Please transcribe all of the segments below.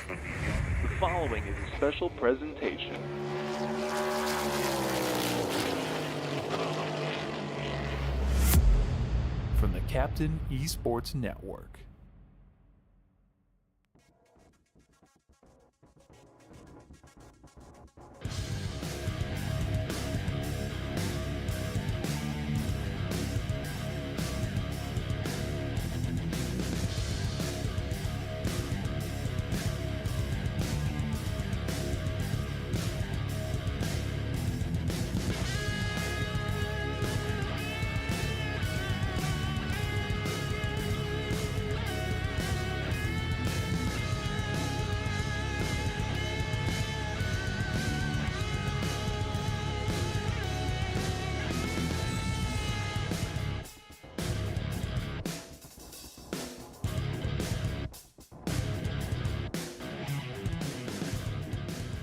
The following is a special presentation. From the Captain eSports Network.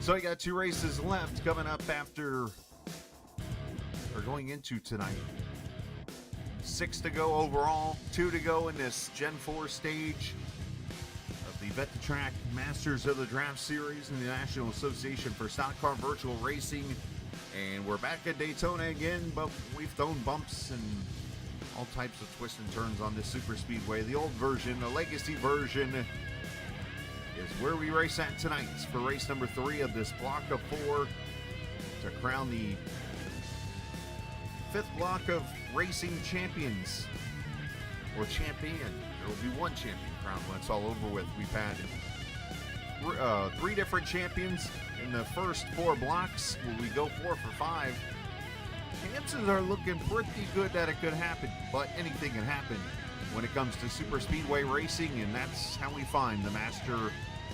So I got 2 races left coming up after, or going into tonight. 6 to go overall, 2 to go in this Gen 4 stage of the Bet-the-Track Masters of the Draft Series in the National Association for Stock Car Virtual Racing. And we're back at Daytona again, but we've thrown bumps and all types of twists and turns on this super speedway. The old version, the legacy version, is where we race at tonight for race number 3 of this block of 4 to crown the 5th block of racing champions, or champion. There will be one champion crowned when it's all over with. We've had 3 different champions in the first 4 blocks. Will we go 4 for 5? Chances are looking pretty good that it could happen, but anything can happen when it comes to super speedway racing, and that's how we find the master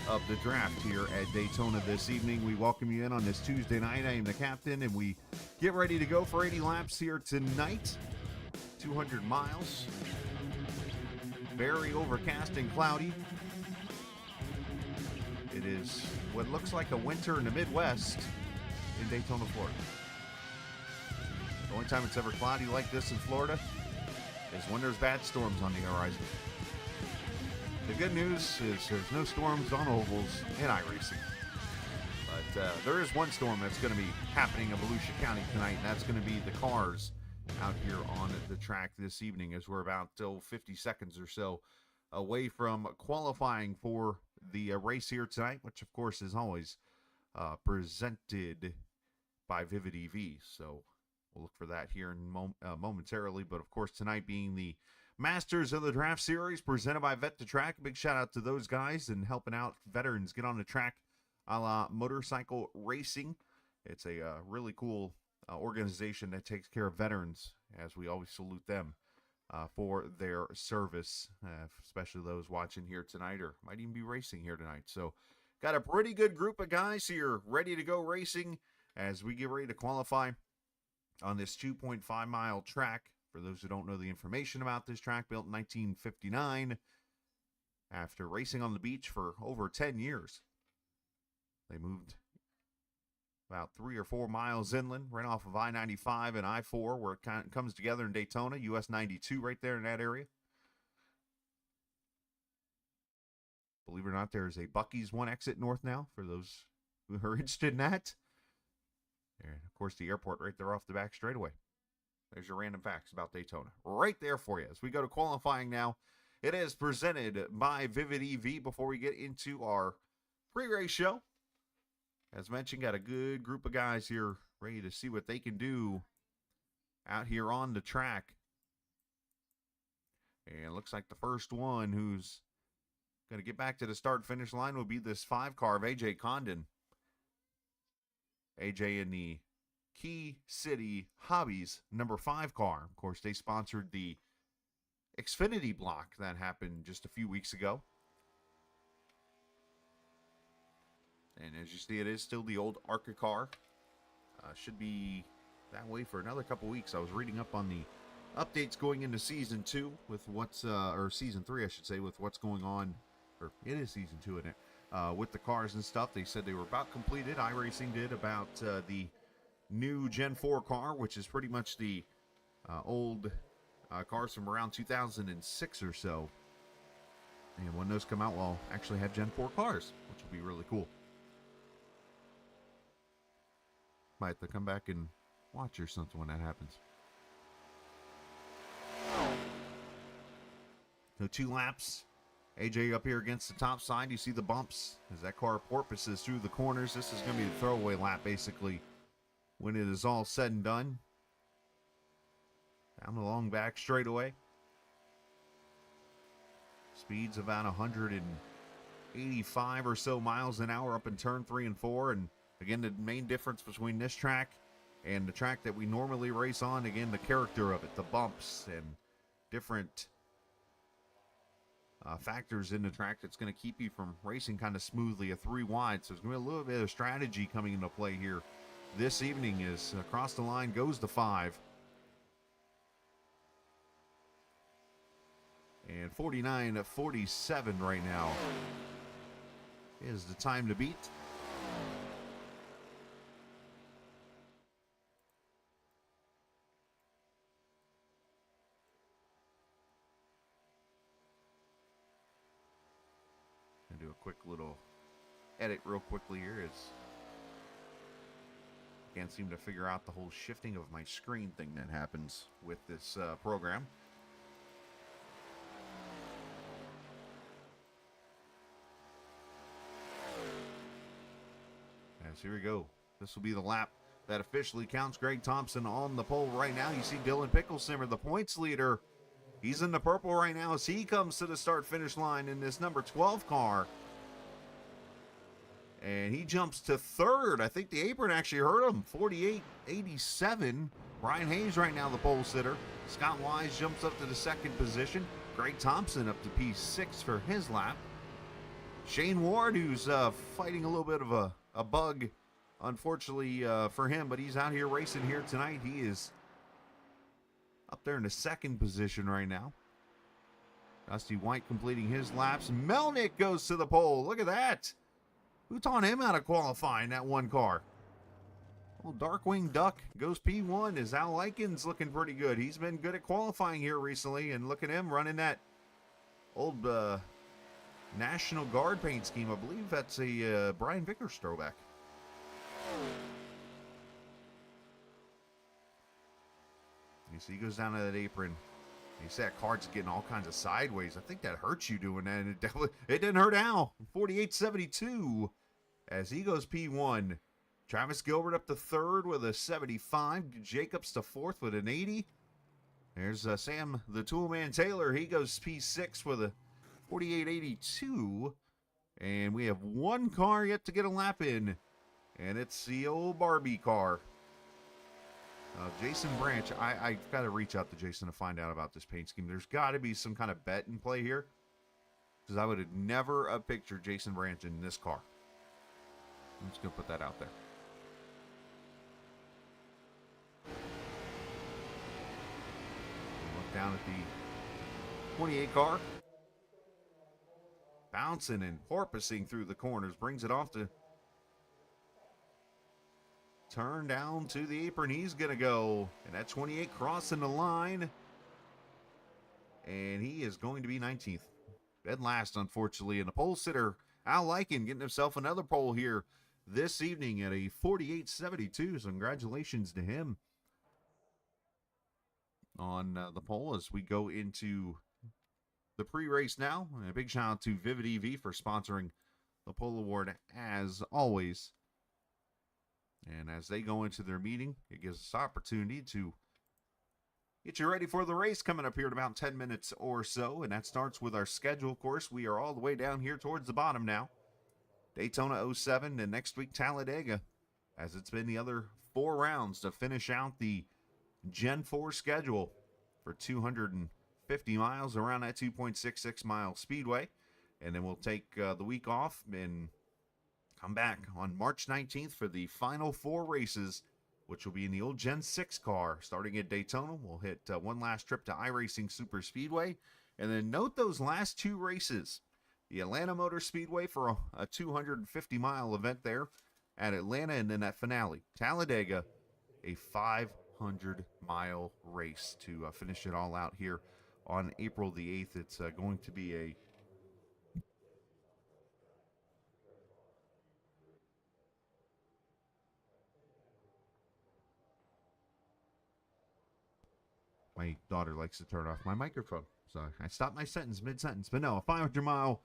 of the draft here at Daytona this evening. We welcome you in on this Tuesday night. I am the captain, and we get ready to go for 80 laps here tonight. 200 miles. Very overcast and cloudy. It is what looks like a winter in the Midwest in Daytona, Florida. The only time it's ever cloudy like this in Florida is when there's bad storms on the horizon. The good news is there's no storms on ovals in iRacing. But there is one storm that's going to be happening in Volusia County tonight, and that's going to be the cars out here on the track this evening, as we're about 50 seconds or so away from qualifying for the race here tonight, which of course is always presented by Vivid EV. So we'll look for that here in momentarily. But of course, tonight being the Masters of the Draft Series presented by Bet-the-Track. Big shout out to those guys and helping out veterans get on the track a la motorcycle racing. It's a really cool organization that takes care of veterans, as we always salute them for their service, especially those watching here tonight or might even be racing here tonight. So got a pretty good group of guys here ready to go racing as we get ready to qualify on this 2.5 mile track. For those who don't know the information about this track, built in 1959, after racing on the beach for over 10 years. They moved about 3 or 4 miles inland, right off of I-95 and I-4, where it comes together in Daytona, US 92 right there in that area. Believe it or not, there's a Buc-ee's one exit north now, for those who are interested in that. And of course, the airport right there off the back straightaway. There's your random facts about Daytona right there for you. As we go to qualifying now, it is presented by Vivid EV. Before we get into our pre-race show, as mentioned, got a good group of guys here ready to see what they can do out here on the track. And it looks like the first one who's going to get back to the start-finish line will be this 5 car of AJ Condon. AJ in the Key City Hobbies number 5 car. Of course, they sponsored the Xfinity block that happened just a few weeks ago. And as you see, it is still the old ARCA car. Should be that way for another couple weeks. I was reading up on the updates going into Season 2 with what's, or Season 3, I should say, with what's going on, or it is Season 2 in it, with the cars and stuff. They said they were about completed. iRacing did about the new Gen 4 car, which is pretty much the old cars from around 2006 or so. And when those come out, we'll actually have Gen 4 cars, which which will be really cool. Might have to come back and watch or something when that happens. So 2 laps. AJ up here against the top side. You see the bumps as that car porpoises through the corners. This is going to be the throwaway lap, basically, when it is all said and done. Down the long back straightaway. Speeds about 185 or so miles an hour up in turn 3 and 4. And again, the main difference between this track and the track that we normally race on, again, the character of it, the bumps and different factors in the track that's going to keep you from racing kind of smoothly a 3 wide. So there's going to be a little bit of strategy coming into play here this evening as across the line goes the 5. And 49:47 right now is the time to beat. And do a quick little edit real quickly here. Can't seem to figure out the whole shifting of my screen thing that happens with this program. As here we go. This will be the lap that officially counts Greg Thompson on the pole right now. You see Dylan Picklesimmer, the points leader. He's in the purple right now as he comes to the start-finish line in this number 12 car. And he jumps to 3rd. I think the apron actually hurt him. 48.87. Brian Hayes right now the pole sitter. Scott Wise jumps up to the 2nd position. Greg Thompson up to P6 for his lap. Shane Ward, who's fighting a little bit of a bug, unfortunately for him, but he's out here racing here tonight. He is up there in the 2nd position right now. Dusty White completing his laps. Melnick goes to the pole. Look at that. Who taught him how to qualify in that one car? Well, Darkwing Duck goes P1 as Al Likens looking pretty good. He's been good at qualifying here recently, and look at him running that old National Guard paint scheme. I believe that's a Brian Vickers throwback. You see, he goes down to that apron. You see that card's getting all kinds of sideways. I think that hurts you doing that. It didn't hurt Al. 48.72 as he goes P1. Travis Gilbert up to 3rd with a 75. Jacobs to 4th with an 80. There's Sam the Toolman Taylor. He goes P6 with a 48.82. And we have one car yet to get a lap in. And it's the old Barbie car. Jason Branch, I've got to reach out to Jason to find out about this paint scheme. There's got to be some kind of bet in play here. Because I would have never pictured Jason Branch in this car. I'm just going to put that out there. Look down at the 28 car. Bouncing and porpoising through the corners. Brings it off to turn down to the apron. He's going to go. And that 28 crossing the line. And he is going to be 19th. Dead last, unfortunately. And the pole sitter, Al Lyken, getting himself another pole here this evening at a 48.72. So congratulations to him on the pole as we go into the pre-race now. And a big shout out to Vivid EV for sponsoring the pole award as always. And as they go into their meeting, it gives us opportunity to get you ready for the race coming up here in about 10 minutes or so. And that starts with our schedule. Of course, we are all the way down here towards the bottom now. Daytona 07 and next week Talladega, as it's been the other 4 rounds to finish out the Gen 4 schedule for 250 miles around that 2.66 mile speedway. And then we'll take the week off and come back on March 19th for the final 4 races, which will be in the old Gen 6 car. Starting at Daytona, we'll hit one last trip to iRacing Super Speedway. And then note those last 2 races. The Atlanta Motor Speedway for a 250-mile event there at Atlanta, and then that finale, Talladega, a 500-mile race to finish it all out here on April the 8th. It's going to be a My daughter likes to turn off my microphone. So I stopped my sentence mid-sentence. But no, a 500-mile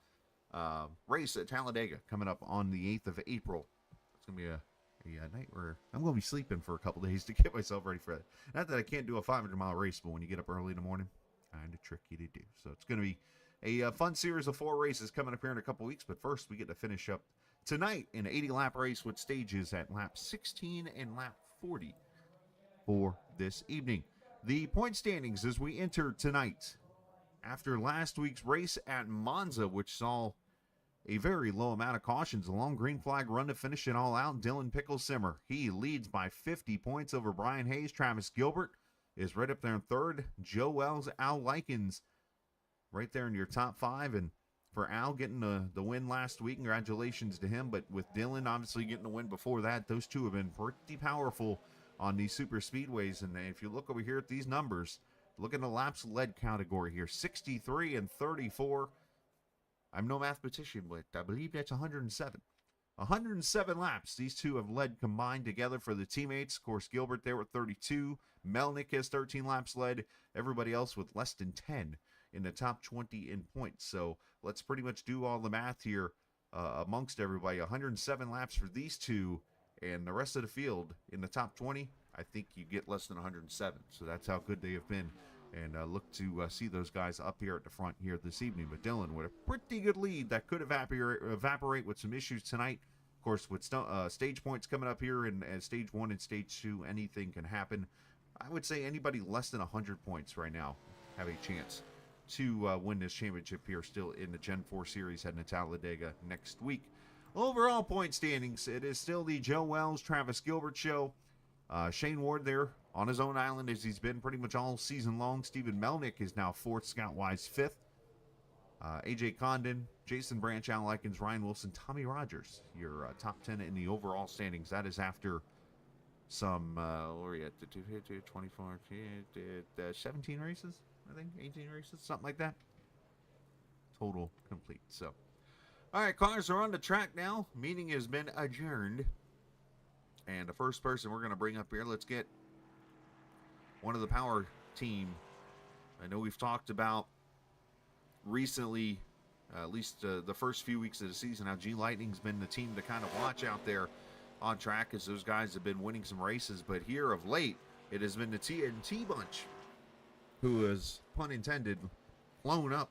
race at Talladega coming up on the 8th of April. It's going to be a night where I'm going to be sleeping for a couple days to get myself ready for that. Not that I can't do a 500-mile race, but when you get up early in the morning, kind of tricky to do. So it's going to be a fun series of 4 races coming up here in a couple weeks. But first, we get to finish up tonight an 80-lap race with stages at lap 16 and lap 40 for this evening. The point standings as we enter tonight after last week's race at Monza, which saw a very low amount of cautions, a long green flag run to finish it all out. Dylan Pickle-Simmer, he leads by 50 points over Brian Hayes. Travis Gilbert is right up there in third. Joe Wells, Al Likens right there in your top 5. And for Al getting the win last week, congratulations to him. But with Dylan obviously getting the win before that, those two have been pretty powerful on these super speedways. And if you look over here at these numbers, look at the laps led category here, 63 and 34. I'm no mathematician, but I believe that's 107. 107 laps these two have led combined together for the teammates. Of course, Gilbert there with 32. Melnick has 13 laps led. Everybody else with less than 10 in the top 20 in points. So let's pretty much do all the math here amongst everybody. 107 laps for these two, and the rest of the field in the top 20, I think you get less than 107. So that's how good they have been. And look to see those guys up here at the front here this evening. But Dylan with a pretty good lead that could evaporate with some issues tonight. Of course, with stage points coming up here in stage 1 and stage 2, anything can happen. I would say anybody less than 100 points right now have a chance to win this championship here still in the Gen 4 series heading to Talladega next week. Overall point standings, it is still the Joe Wells, Travis Gilbert show. Shane Ward there on his own island as he's been pretty much all season long. Stephen Melnick is now 4th, Scout-wise 5th. AJ Condon, Jason Branch, Al Likens, Ryan Wilson, Tommy Rogers, your top 10 in the overall standings. That is after some, where are you at? 24, 17 races, I think, 18 races, something like that. Total complete. So, all right, cars are on the track now. Meeting has been adjourned. And the first person we're going to bring up here, let's get one of the power team. I know we've talked about recently, at least the first few weeks of the season, how G Lightning's been the team to kind of watch out there on track as those guys have been winning some races. But here of late, it has been the TNT bunch who has, pun intended, flown up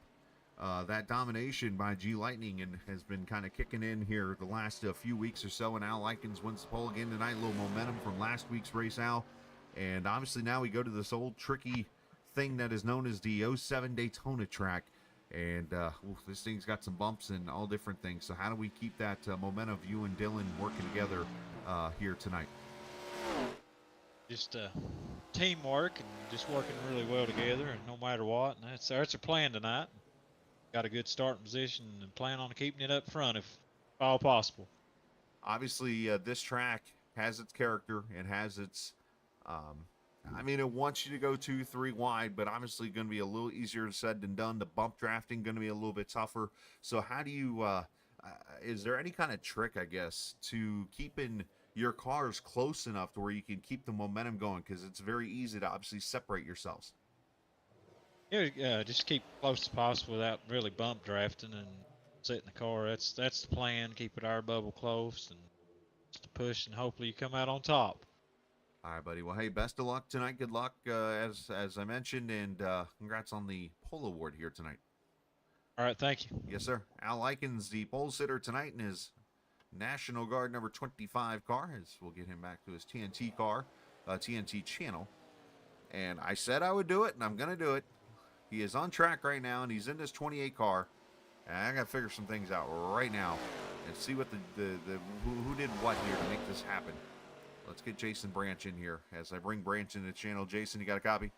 that domination by G Lightning and has been kind of kicking in here the last few weeks or so. And Al Likens wins the pole again tonight. A little momentum from last week's race, Al. And obviously now we go to this old tricky thing that is known as the 07 Daytona track. And this thing's got some bumps and all different things. So how do we keep that momentum of you and Dylan working together here tonight? Just teamwork and just working really well together, and no matter what. And that's our plan tonight. Got a good starting position and plan on keeping it up front if all possible. Obviously, this track has its character. It has its, I mean, it wants you to go 2-3 wide, but obviously going to be a little easier said than done. The bump drafting going to be a little bit tougher. So how do you, is there any kind of trick, I guess, to keeping your cars close enough to where you can keep the momentum going? Because it's very easy to obviously separate yourselves. Yeah, just keep close as possible without really bump drafting and setting the car. That's the plan. Keep it air bubble close and just to push, and hopefully you come out on top. All right, buddy. Well, hey, best of luck tonight. Good luck, as I mentioned, and congrats on the pole award here tonight. All right, thank you. Yes, sir. Al Likens, the pole sitter tonight in his National Guard number 25 car, as we'll get him back to his TNT car, TNT channel. And I said I would do it, and I'm going to do it. He is on track right now, and he's in this 28 car. And I got to figure some things out right now and see what who did what here to make this happen. Let's get Jason Branch in here as I bring Branch into the channel. Jason, you got a copy?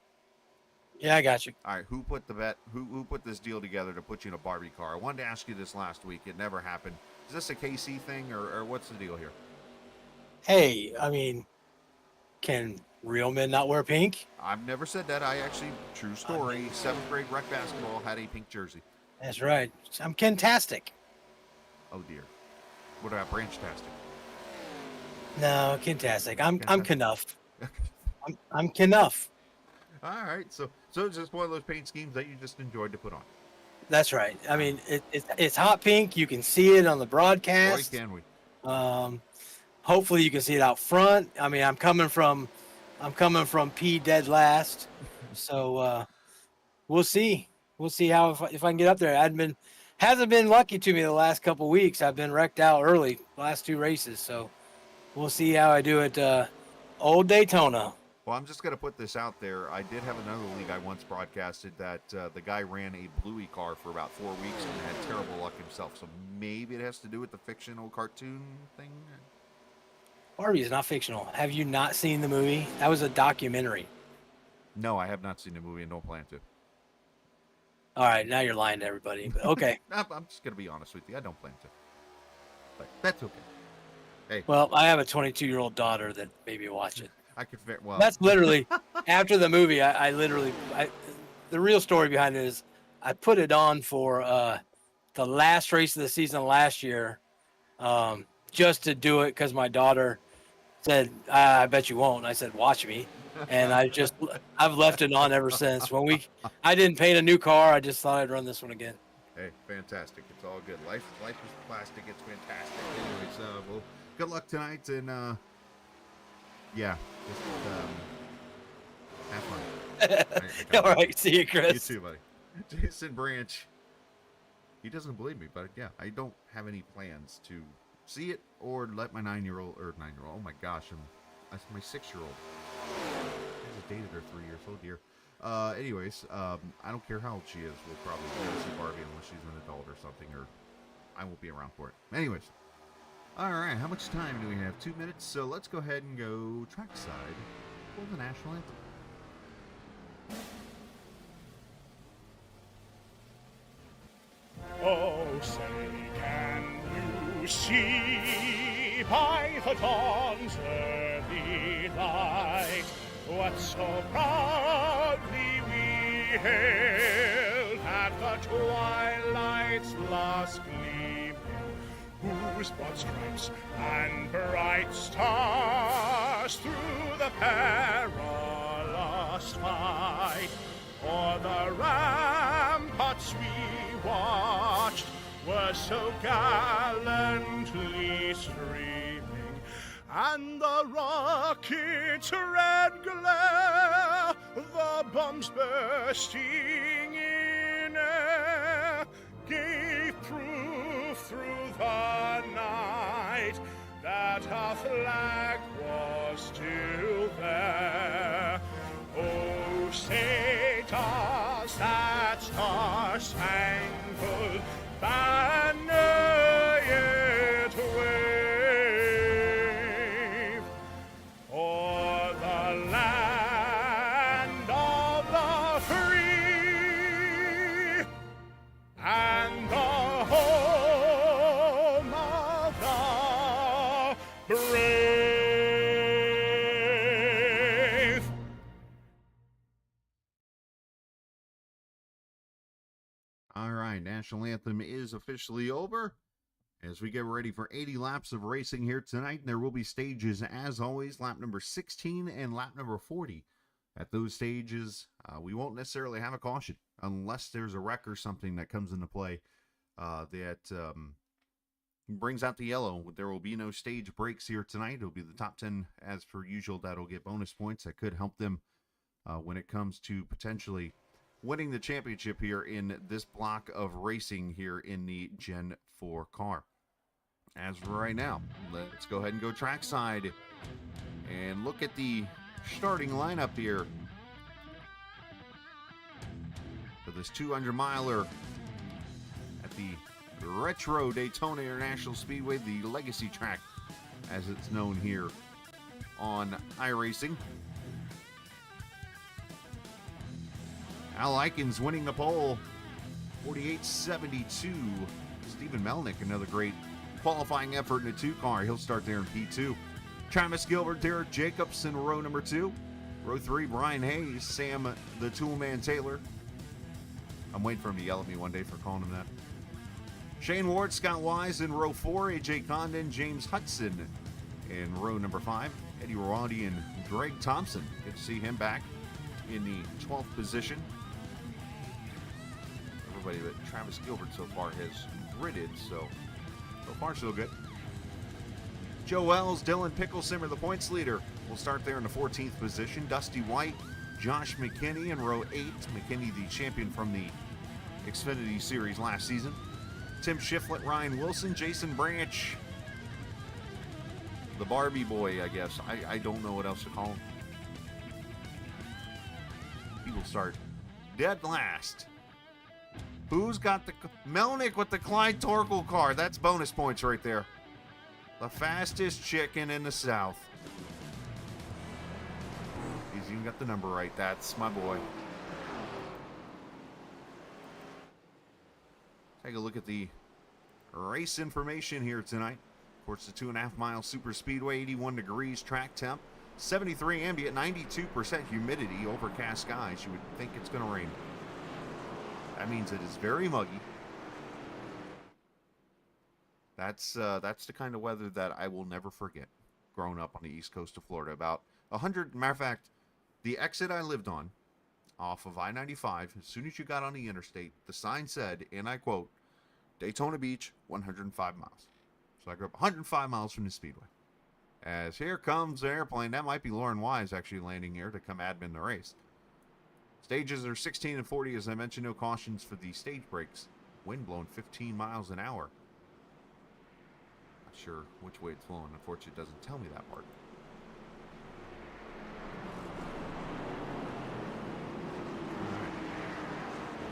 Yeah, I got you. All right, who put the bet? Who put this deal together to put you in a Barbie car? I wanted to ask you this last week. It never happened. Is this a KC thing, or what's the deal here? Hey, I mean, can real men not wear pink? I've never said that. I actually, true story, 7th grade rec basketball had a pink jersey. That's right. I'm Kentastic. Oh, dear. What about Branch-tastic? No, Kentastic. I'm Knuff. I'm Knuff. All right, so So it's just one of those paint schemes that you just enjoyed to put on. That's right. I mean, it's hot pink. You can see it on the Boy, broadcast. can we. Hopefully you can see it out front. I mean, I'm coming from P dead last, so we'll see. We'll see how if I can get up there. Hasn't been lucky to me the last couple weeks. I've been wrecked out early last 2 races, so we'll see how I do at old Daytona. Well, I'm just going to put this out there. I did have another league I once broadcasted that the guy ran a Bluey car for about 4 weeks and had terrible luck himself. So maybe it has to do with the fictional cartoon thing. Barbie is not fictional. Have you not seen the movie? That was a documentary. No, I have not seen the movie and don't plan to. All right, now you're lying to everybody. But okay. I'm just going to be honest with you. I don't plan to. But that's okay. Hey. Well, I have a 22-year-old daughter that maybe watch it. I could well. That's literally after the movie. I the real story behind it is I put it on for the last race of the season last year, just to do it because my daughter said, "I bet you won't." And I said, "Watch me," and I've left it on ever since. I didn't paint a new car. I just thought I'd run this one again. Hey, fantastic! It's all good. Life is plastic. It's fantastic. Anyways, well, good luck tonight and. Yeah, just have fun. All right, see you, Chris. You too, buddy. Jason Branch. He doesn't believe me, but yeah, I don't have any plans to see it or let my 9-year-old. Oh my gosh, that's my 6-year-old. I just dated her 3 years. Oh dear. Anyways, I don't care how old she is. We'll probably go see Barbie unless she's an adult or something, or I won't be around for it. Anyways. All right, how much time do we have? 2 minutes, so let's go ahead and go trackside for the national anthem. Oh, say, can you see by the dawn's early light what so proudly we hailed at the twilight's last gleaming, whose broad stripes and bright stars through the perilous fight o'er the ramparts we watched were so gallantly streaming, and the rocket's red glare, the bombs bursting in air, gave proof through the night that our flag was still there. Oh, say does that star-spangled banner yet wave o'er the land of the free and the home of the brave? All right, national anthem is officially over as we get ready for 80 laps of racing here tonight. There will be stages, as always, lap number 16 and lap number 40. At those stages, we won't necessarily have a caution unless there's a wreck or something that comes into play that brings out the yellow. There will be no stage breaks here tonight. It'll be the top 10 as per usual that'll get bonus points that could help them when it comes to potentially winning the championship here in this block of racing here in the Gen 4 car. As for right now, let's go ahead and go trackside and look at the starting lineup here for this 200-miler at the Retro Daytona International Speedway, the Legacy track as it's known here on iRacing. Al Aikens winning the pole, 48.72. Stephen Melnick, another great qualifying effort in a 2 car. He'll start there in P2. Travis Gilbert, Derek Jacobs in row number 2. Row 3, Brian Hayes, Sam the Toolman Taylor. I'm waiting for him to yell at me one day for calling him that. Shane Ward, Scott Wise in row 4. AJ Condon, James Hudson in row number 5. Eddie Roddy and Greg Thompson. Good to see him back in the 12th position. Everybody but Travis Gilbert so far has gridded, so far so good. Joe Wells, Dylan Picklesimmer, the points leader, will start there in the 14th position. Dusty White, Josh McKinney in row 8. McKinney, the champion from the Xfinity Series last season. Tim Shiflett, Ryan Wilson, Jason Branch, the Barbie boy, I guess. I don't know what else to call him. He will start dead last. Who's got the... Melnick with the Clyde Torkel car. That's bonus points right there. The fastest chicken in the South. He's even got the number right. That's my boy. Take a look at the race information here tonight. Of course, the 2.5 mile super speedway, 81 degrees track temp, 73 ambient, 92% humidity, overcast skies. You would think it's going to rain. That means it is very muggy. That's the kind of weather that I will never forget growing up on the east coast of Florida. About 100, matter of fact, the exit I lived on off of I-95, as soon as you got on the interstate, the sign said, and I quote, Daytona Beach, 105 miles. So I grew up 105 miles from the speedway. As here comes the airplane. That might be Lauren Wise actually landing here to come admin the race. Stages are 16 and 40, as I mentioned. No cautions for the stage breaks. Wind blowing 15 miles an hour. Not sure which way it's blowing. Unfortunately, it doesn't tell me that part. All right.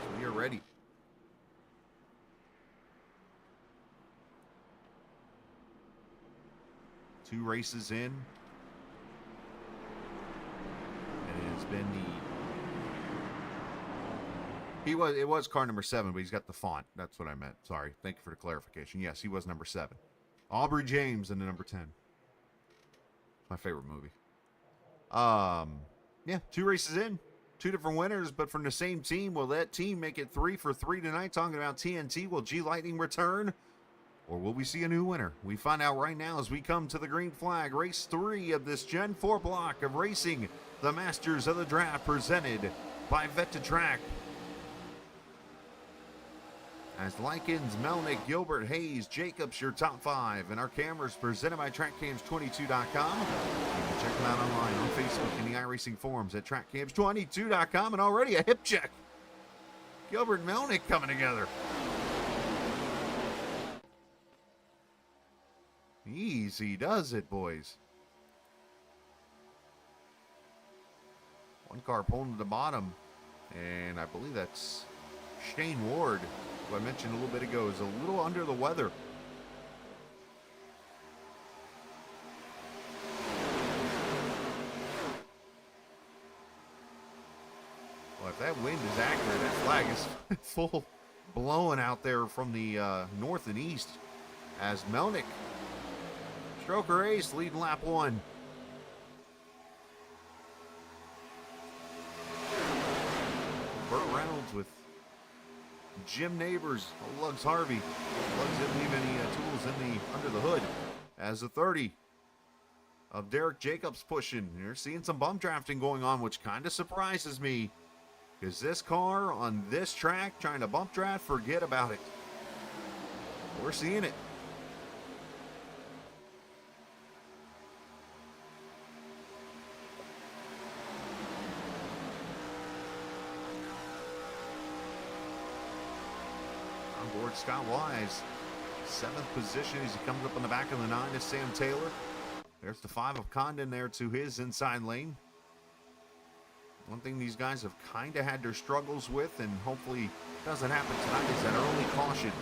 So we are ready. Two races in. And it has been it was car number 7, but he's got the font. That's what I meant. Sorry. Thank you for the clarification. Yes, he was number 7. Aubrey James in the number 10. My favorite movie. Yeah, 2 races in. 2 different winners, but from the same team. Will that team make it 3 for 3 tonight? Talking about TNT. Will G Lightning return? Or will we see a new winner? We find out right now as we come to the green flag. Race 3 of this Gen 4 block of racing. The Masters of the Draft presented by Vet2Track. As Likens, Melnick, Gilbert, Hayes, Jacobs, your top 5. And our cameras presented by TrackCams22.com. You can check them out online on Facebook and the iRacing forums at TrackCams22.com. And already a hip check. Gilbert and Melnick coming together. Easy does it, boys. One car pulling to the bottom. And I believe that's Shane Ward, who I mentioned a little bit ago, is a little under the weather. Well, if that wind is accurate, that flag is full blowing out there from the north and east. As Melnick, Stroker Ace leading lap 1. Burt Reynolds with Jim Neighbors, Lugs Harvey. Lugs didn't leave any tools in under the hood. As the 30 of Derek Jacobs pushing. You're seeing some bump drafting going on, which kind of surprises me. Because this car on this track trying to bump draft, forget about it. We're seeing it. On board Scott Wise, 7th position as he comes up on the back of the 9 is Sam Taylor. There's the 5 of Condon there to his inside lane. One thing these guys have kind of had their struggles with, and hopefully doesn't happen tonight, is that early caution.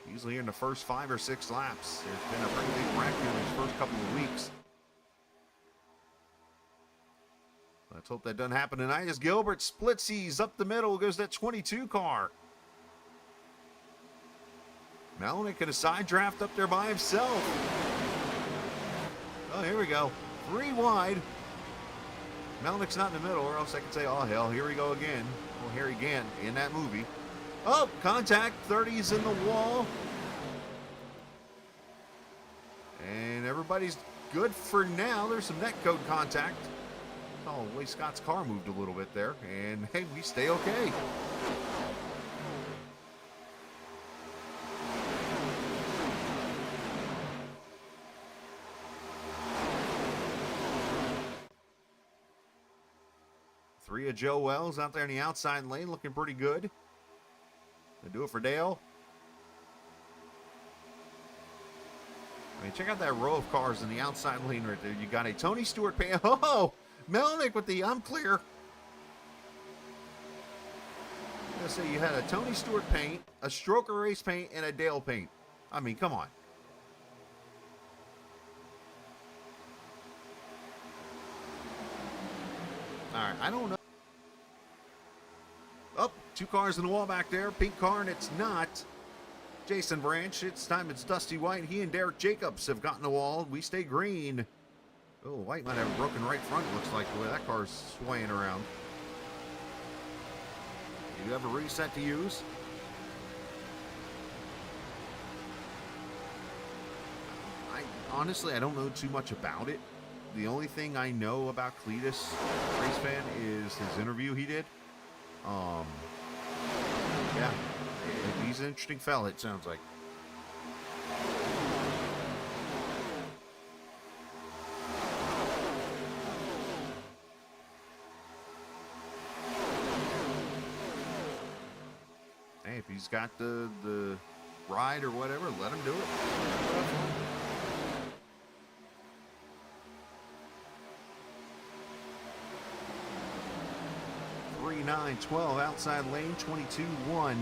Usually in the first 5 or 6 laps, there's been a pretty big wreck in these first couple of weeks. Let's hope that doesn't happen tonight as Gilbert splitsies up the middle, goes that 22 car. Melnick in a side draft up there by himself. Oh, here we go. 3 wide. Melnick's not in the middle, or else I could say, oh, hell, here we go again. Well, Harry Gant in that movie. Oh, contact. 30's in the wall. And everybody's good for now. There's some net code contact. Oh, the way Scott's car moved a little bit there. And, hey, we stay okay. Three of Joe Wells out there in the outside lane looking pretty good. They do it for Dale. I mean, check out that row of cars in the outside lane right there. You got a Tony Stewart paint. Oh, Melnick with the I'm clear. I'm going to say you had a Tony Stewart paint, a Stroker Race paint, and a Dale paint. I mean, come on. All right, I don't know. Oh, two cars in the wall back there. Pink car, and it's not Jason Branch. It's time it's Dusty White. He and Derek Jacobs have gotten the wall. We stay green. Oh, White might have a broken right front, it looks like, the way that car's swaying around. You have a reset to use. Honestly, I don't know too much about it. The only thing I know about Cletus, race fan, is his interview he did. Yeah, he's an interesting fella, it sounds like. Hey, if he's got the ride or whatever, let him do it. 3-9-12 outside lane, 22-1,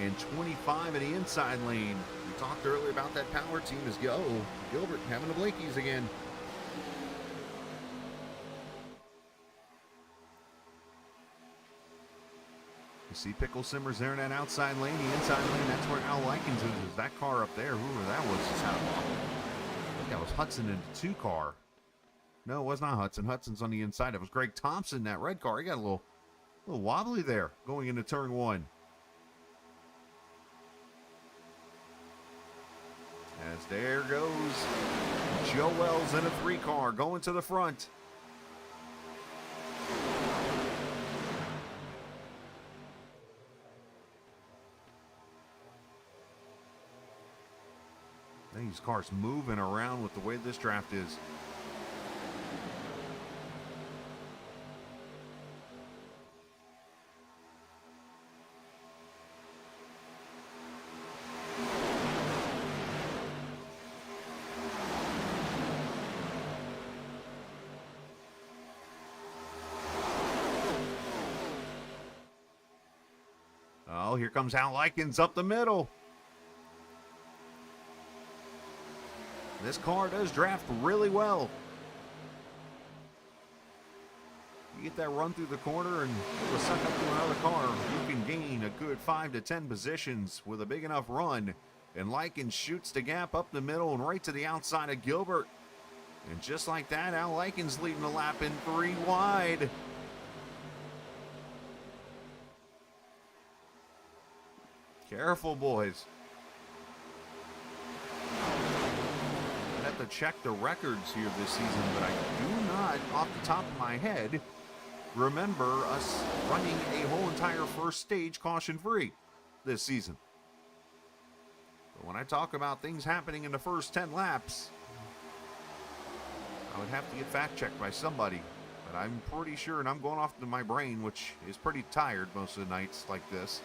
and 25 in the inside lane. We talked earlier about that power team as Gilbert having the blinkies again. You see Pickle Simmers there in that outside lane, the inside lane, that's where Al Likens is. That car up there, whoever that was, I think that was Hudson in the 2 car. No, it was not Hudson. Hudson's on the inside. It was Greg Thompson, that red car. He got a little wobbly there going into turn 1. As there goes Joe Wells in a 3 car going to the front. These cars moving around with the way this draft is. Oh, here comes Al Likens up the middle. This car does draft really well. You get that run through the corner and it'll suck up to another car. You can gain a good 5 to 10 positions with a big enough run. And Likens shoots the gap up the middle and right to the outside of Gilbert. And just like that, Al Likens leading the lap in 3 wide. Careful, boys. To check the records here this season, but I do not, off the top of my head, remember us running a whole entire first stage caution-free this season. But when I talk about things happening in the first 10 laps, I would have to get fact-checked by somebody. But I'm pretty sure, and I'm going off to my brain, which is pretty tired most of the nights like this,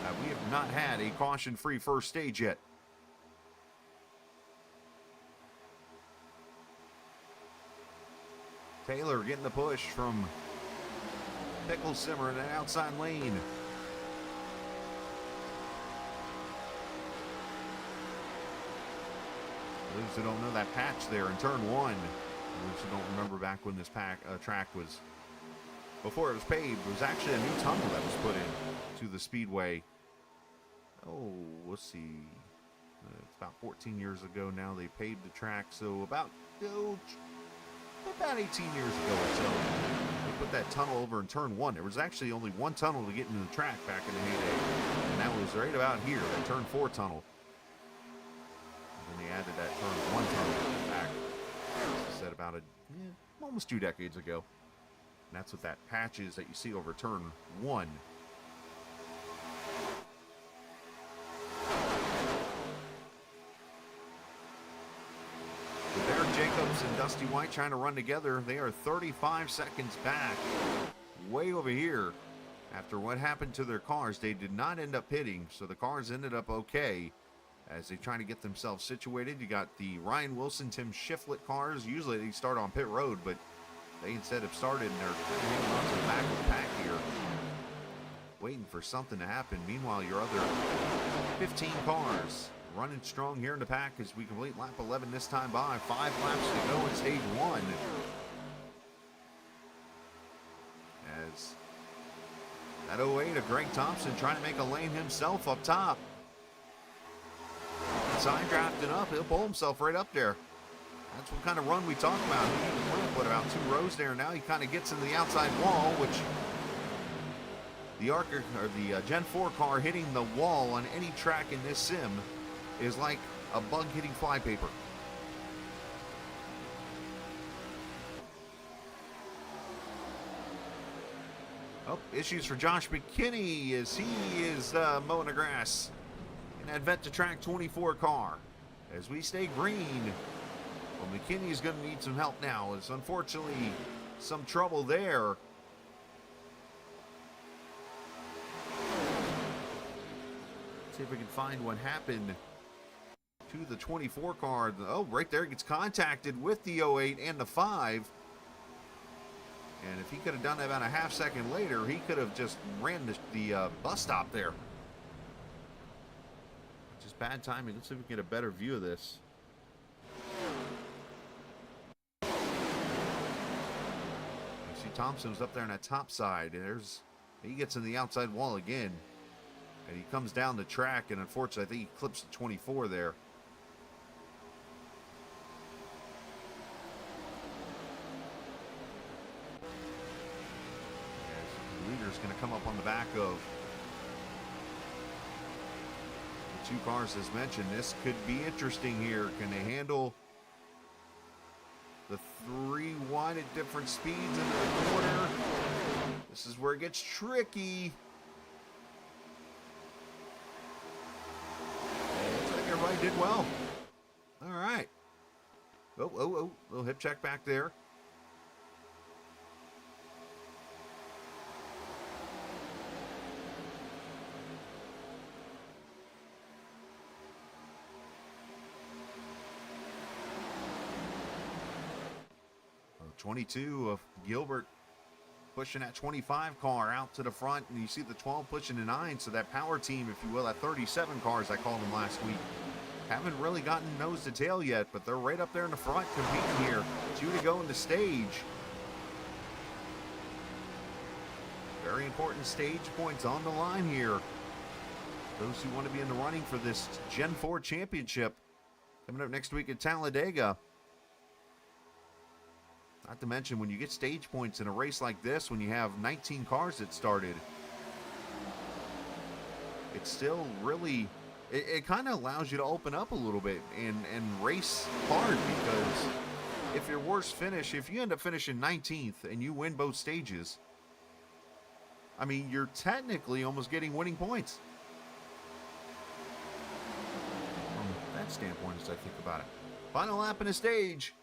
that we have not had a caution-free first stage yet. Taylor getting the push from Pickle Simmer in that outside lane. For those who don't know, that patch there in turn 1. For those who don't remember back when this track was, before it was paved, it was actually a new tunnel that was put in to the speedway. Oh, let's see. It's about 14 years ago now they paved the track, so about 18 years ago or so, they put that tunnel over in turn 1. There was actually only one tunnel to get into the track back in the heyday, and that was right about here, that turn 4 tunnel. And then they added that turn 1 tunnel back, as I said, about about almost 2 decades ago. And that's what that patch is that you see over turn 1. With Eric Jacobs and Dusty White trying to run together, they are 35 seconds back. Way over here. After what happened to their cars, they did not end up pitting, so the cars ended up okay as they try to get themselves situated. You got the Ryan Wilson, Tim Shiflett cars. Usually they start on pit road, but they instead have started and they're hanging on to the back of the pack here, waiting for something to happen. Meanwhile, your other 15 cars running strong here in the pack as we complete lap 11 this time by. 5 laps to go in stage 1. As that 08 of Greg Thompson trying to make a lane himself up top. Side drafting up, he'll pull himself right up there. That's what kind of run we talk about. He went about 2 rows there. Now he kind of gets into the outside wall, which the Gen 4 car hitting the wall on any track in this sim is like a bug hitting flypaper. Oh, issues for Josh McKinney as he is mowing the grass in that Vet to Track 24 car. As we stay green, well, McKinney is going to need some help now. It's unfortunately some trouble there. See if we can find what happened to the 24 car. Oh, right there, gets contacted with the 08 and the 5. And if he could have done that about a half second later, he could have just ran the bus stop there. Just bad timing. Let's see if we can get a better view of this. You see Thompson was up there on that top side. He gets in the outside wall again. And he comes down the track, and unfortunately, I think he clips the 24 there. The leader's going to come up on the back of the 2 cars as mentioned. This could be interesting here. Can they handle the 3 wide at different speeds into the corner? This is where it gets tricky. Everybody did well. All right. Oh, little hip check back there. Oh, 22 of Gilbert pushing that 25 car out to the front, and you see the 12 pushing the 9, so that power team, if you will, that 37 cars I called them last week, haven't really gotten nose to tail yet, but they're right up there in the front competing here. 2 to go in the stage. Very important stage points on the line here. Those who want to be in the running for this Gen 4 championship coming up next week at Talladega. Not to mention, when you get stage points in a race like this, when you have 19 cars that started, it's still really, it kind of allows you to open up a little bit and race hard, because if your worst finish, if you end up finishing 19th and you win both stages, I mean, you're technically almost getting winning points. From that standpoint, as I think about it. Final lap in the stage.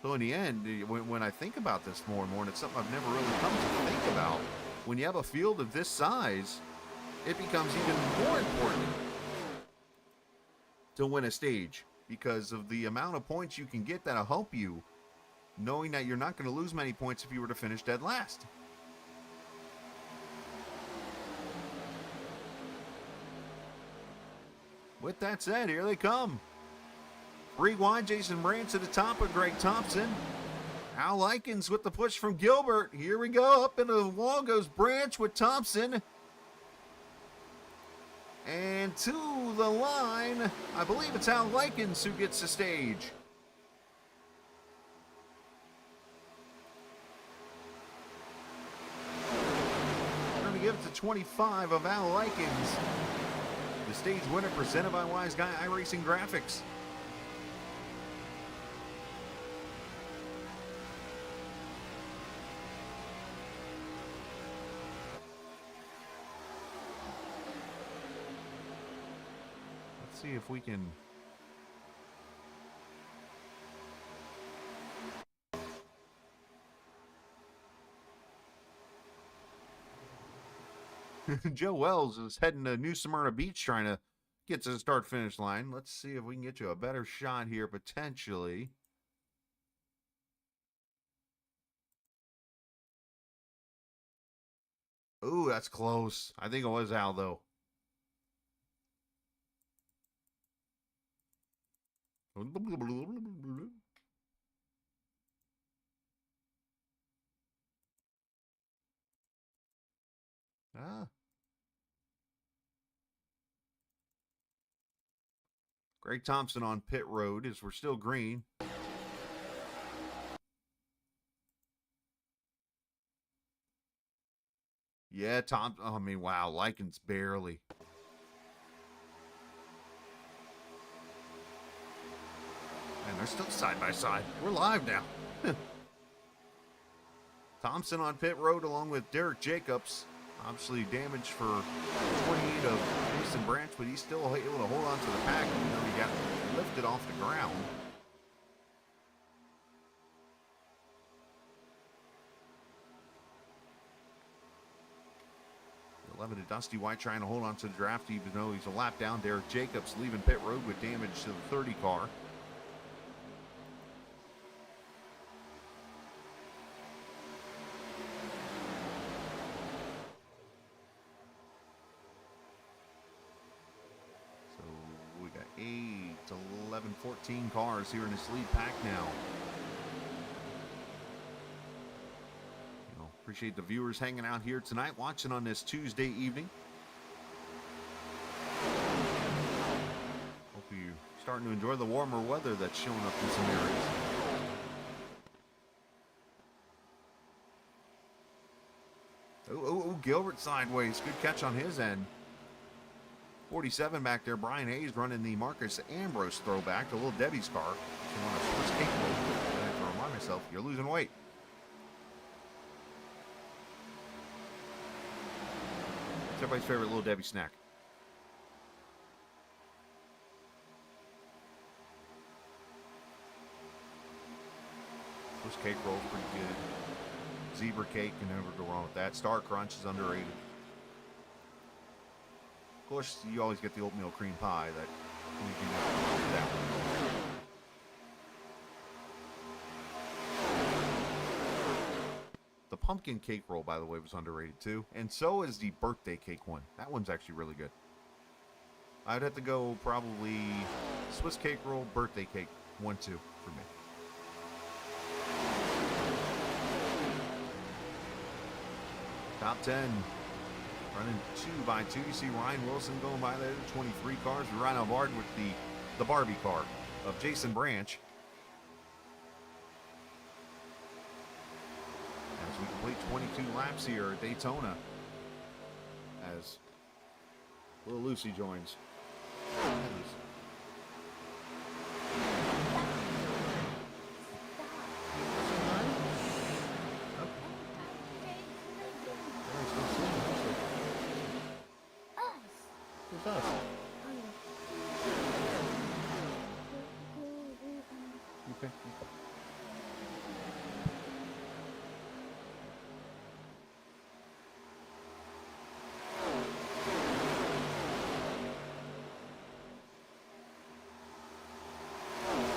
So in the end, when I think about this more and more, and it's something I've never really come to think about, when you have a field of this size, it becomes even more important to win a stage because of the amount of points you can get that'll help you, knowing that you're not going to lose many points if you were to finish dead last. With that said, here they come. 3 wide, Jason Branch to the top of Greg Thompson. Al Likens with the push from Gilbert. Here we go. Up into the wall goes Branch with Thompson. And to the line, I believe it's Al Likens who gets the stage. We're going to give it to 25 of Al Likens. The stage winner presented by Wise Guy iRacing Graphics. Let's see if we can. Joe Wells is heading to New Smyrna Beach trying to get to the start-finish line. Let's see if we can get you a better shot here, potentially. Ooh, that's close. I think it was Al, though. Ah. Greg Thompson on pit road as we're still green. Yeah, Tom. Oh, I mean, wow. Likens barely. And they're still side by side. We're live now. Thompson on pit road along with Derek Jacobs. Obviously damaged for 28 of Jason Branch, but he's still able to hold on to the pack. You know, he got lifted off the ground. 11 to Dusty White trying to hold on to the draft even though he's a lap down. Derek Jacobs leaving pit road with damage to the 30 car. So we got 8, 11, 14 cars here in this lead pack now. Appreciate the viewers hanging out here tonight, watching on this Tuesday evening. Hope you're starting to enjoy the warmer weather that's showing up in some areas. Oh, Gilbert sideways. Good catch on his end. 47 back there. Brian Hayes running the Marcus Ambrose throwback to Little Debbie's car. If you want to switch cake mode, I have to remind myself, you're losing weight. It's everybody's favorite Little Debbie snack. This cake roll's pretty good. Zebra cake, can never go wrong with that. Star Crunch is underrated. Of course, you always get the oatmeal cream pie that you can never go wrong with that one. The pumpkin cake roll, by the way, was underrated too. And so is the birthday cake one. That one's actually really good. I'd have to go probably Swiss cake roll, birthday cake, 1, 2 for me. Top 10. Running 2 by 2. You see Ryan Wilson going by there. 23 cars. We're right on board with the Barbie car of Jason Branch. We complete 22 laps here at Daytona as Little Lucy joins. Who's us? Okay.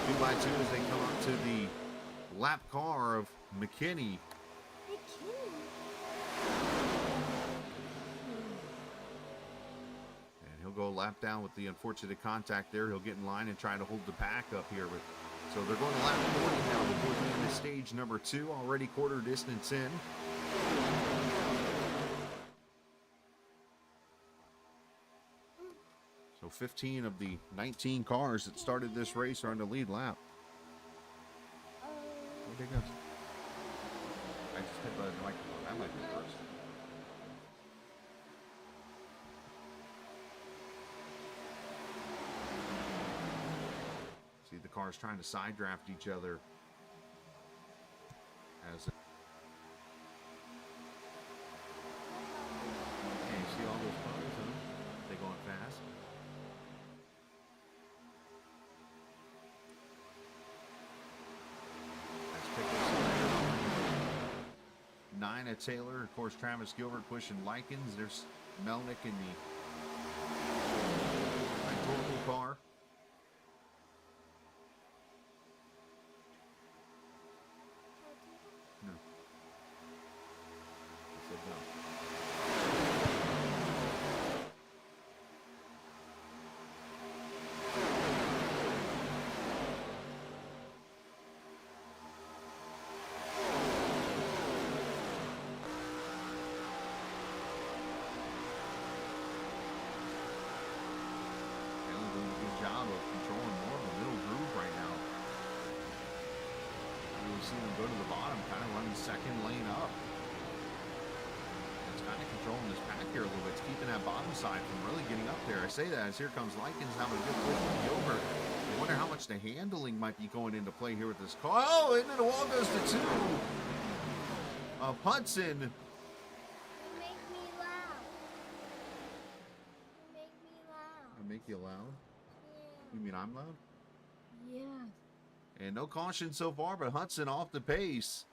2 by 2 as they come up to the lap car of McKinney. And he'll go lap down with the unfortunate contact there. He'll get in line and try to hold the pack up here. But so they're going to lap 40 now before the end of stage number 2. Already quarter distance in. So 15 of the 19 cars that started this race are on the lead lap. There he goes. I just hit the microphone. That might be first. See the cars trying to side draft each other as you see all those cars, huh? They going fast. Carolina, Taylor. Of course, Travis Gilbert pushing Likens. There's Melnick in the rhetorical car. No. I said no. Job of controlling more of a middle groove right now. We've seen him go to the bottom, kind of running second lane up. It's kind of controlling this pack here a little bit. It's keeping that bottom side from really getting up there. I say that as here comes Likens having a good push with Gilbert. I wonder how much the handling might be going into play here with this car. Oh, into the wall goes to two of Hudson. You make me loud. You make me loud. I make you loud? You mean I'm loud? Yeah. And no caution so far, but Hudson off the pace.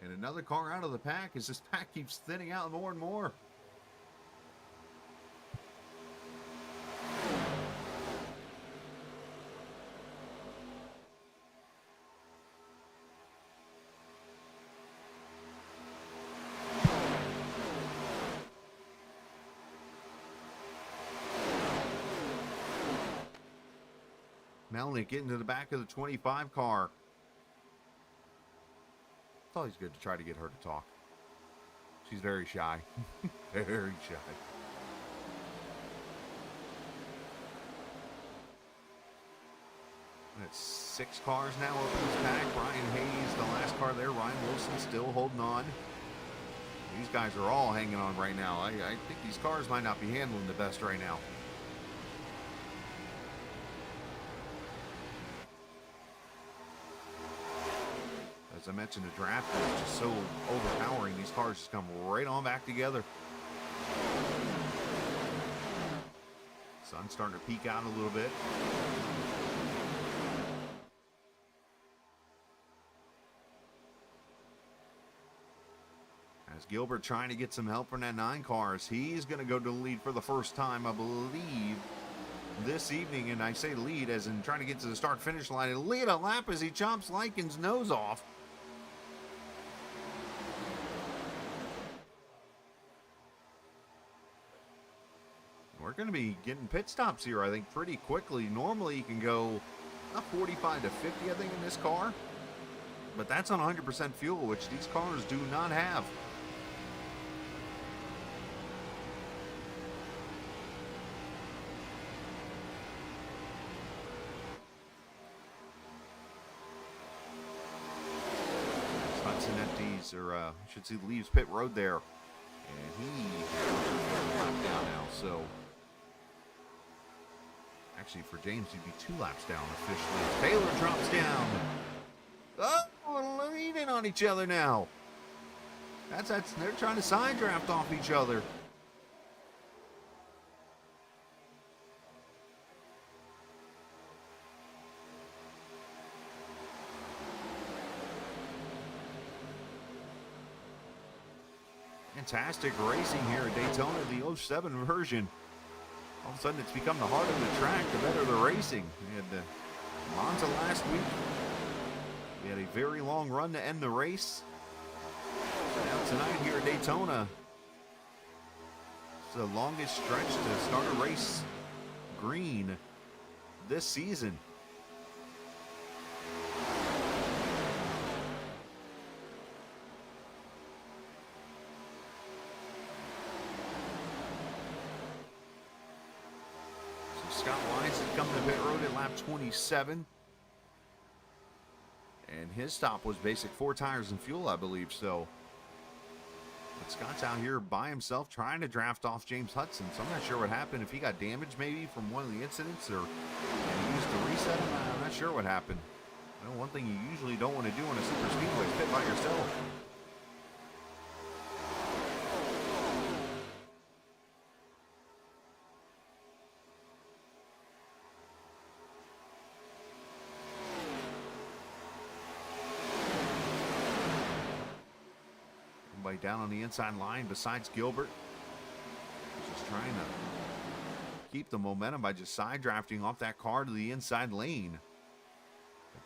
And another car out of the pack as this pack keeps thinning out more and more. Melnick getting to the back of the 25 car. It's always good to try to get her to talk. She's very shy. Very shy. That's 6 cars now up in this pack. Ryan Hayes, the last car there. Ryan Wilson still holding on. These guys are all hanging on right now. I think these cars might not be handling the best right now. As I mentioned, the draft is just so overpowering. These cars just come right on back together. Sun's starting to peek out a little bit. As Gilbert trying to get some help from that 9 cars. He's going to go to the lead for the first time, I believe, this evening. And I say lead as in trying to get to the start-finish line and lead a lap as he chops Likens' nose off. We're going to be getting pit stops here, I think, pretty quickly. Normally, you can go not 45 to 50, I think, in this car. But that's on 100% fuel, which these cars do not have. Hudson empties, or I should see leaves pit road there. And he lapped down now, so actually for James he'd be 2 laps down officially. Taylor drops down. Oh, we're leaning on each other now. That's they're trying to side draft off each other. Fantastic racing here at Daytona, the 07 version. All of a sudden, it's become the harder the track, the better the racing. We had Monza last week. We had a very long run to end the race. Now tonight here at Daytona, it's the longest stretch to start a race green this season. Scott Wise is coming to pit road at lap 27. And his stop was basic 4 tires and fuel, I believe. So, but Scott's out here by himself trying to draft off James Hudson. So I'm not sure what happened. If he got damaged maybe from one of the incidents, or he used to reset him. I'm not sure what happened. Well, one thing you usually don't want to do on a super speedway is pit by yourself. Right down on the inside line besides Gilbert. He's just trying to keep the momentum by just side drafting off that car to the inside lane.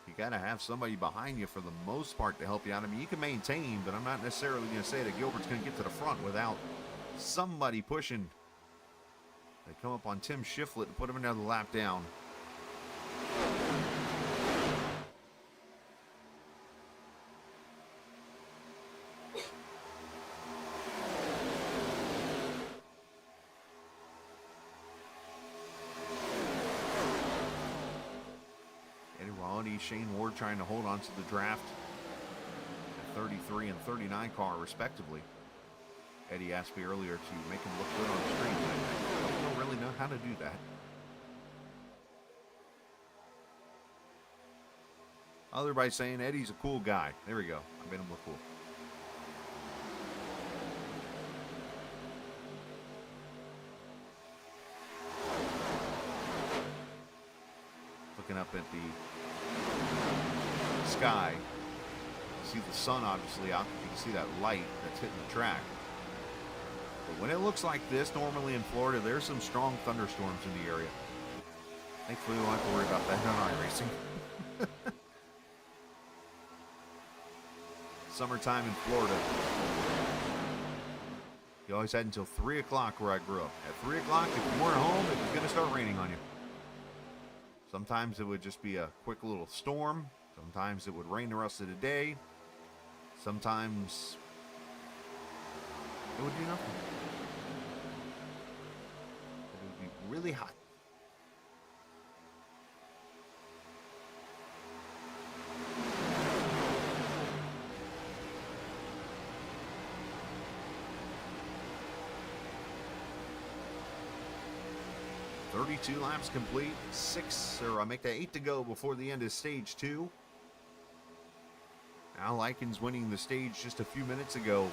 You got to have somebody behind you for the most part to help you out. I mean, you can maintain, but I'm not necessarily going to say that Gilbert's going to get to the front without somebody pushing. They come up on Tim Shiflett and put him another lap down. Shane Ward trying to hold on to the draft at 33 and 39 car respectively. Eddie asked me earlier to make him look good on the screen. I don't really know how to do that. Everybody saying Eddie's a cool guy. There we go. I made him look cool. Looking up at the sky, you see the sun obviously out. You can see that light that's hitting the track. But when it looks like this, normally in Florida, there's some strong thunderstorms in the area. Thankfully, we don't have to worry about that on iRacing. Summertime in Florida. You always had until 3 o'clock where I grew up. At 3 o'clock, if you weren't home, it was going to start raining on you. Sometimes it would just be a quick little storm. Sometimes it would rain the rest of the day. Sometimes it would do nothing. It would be really hot. Two laps complete, I make that 8 to go before the end of stage 2. Al Likens winning the stage just a few minutes ago. 1.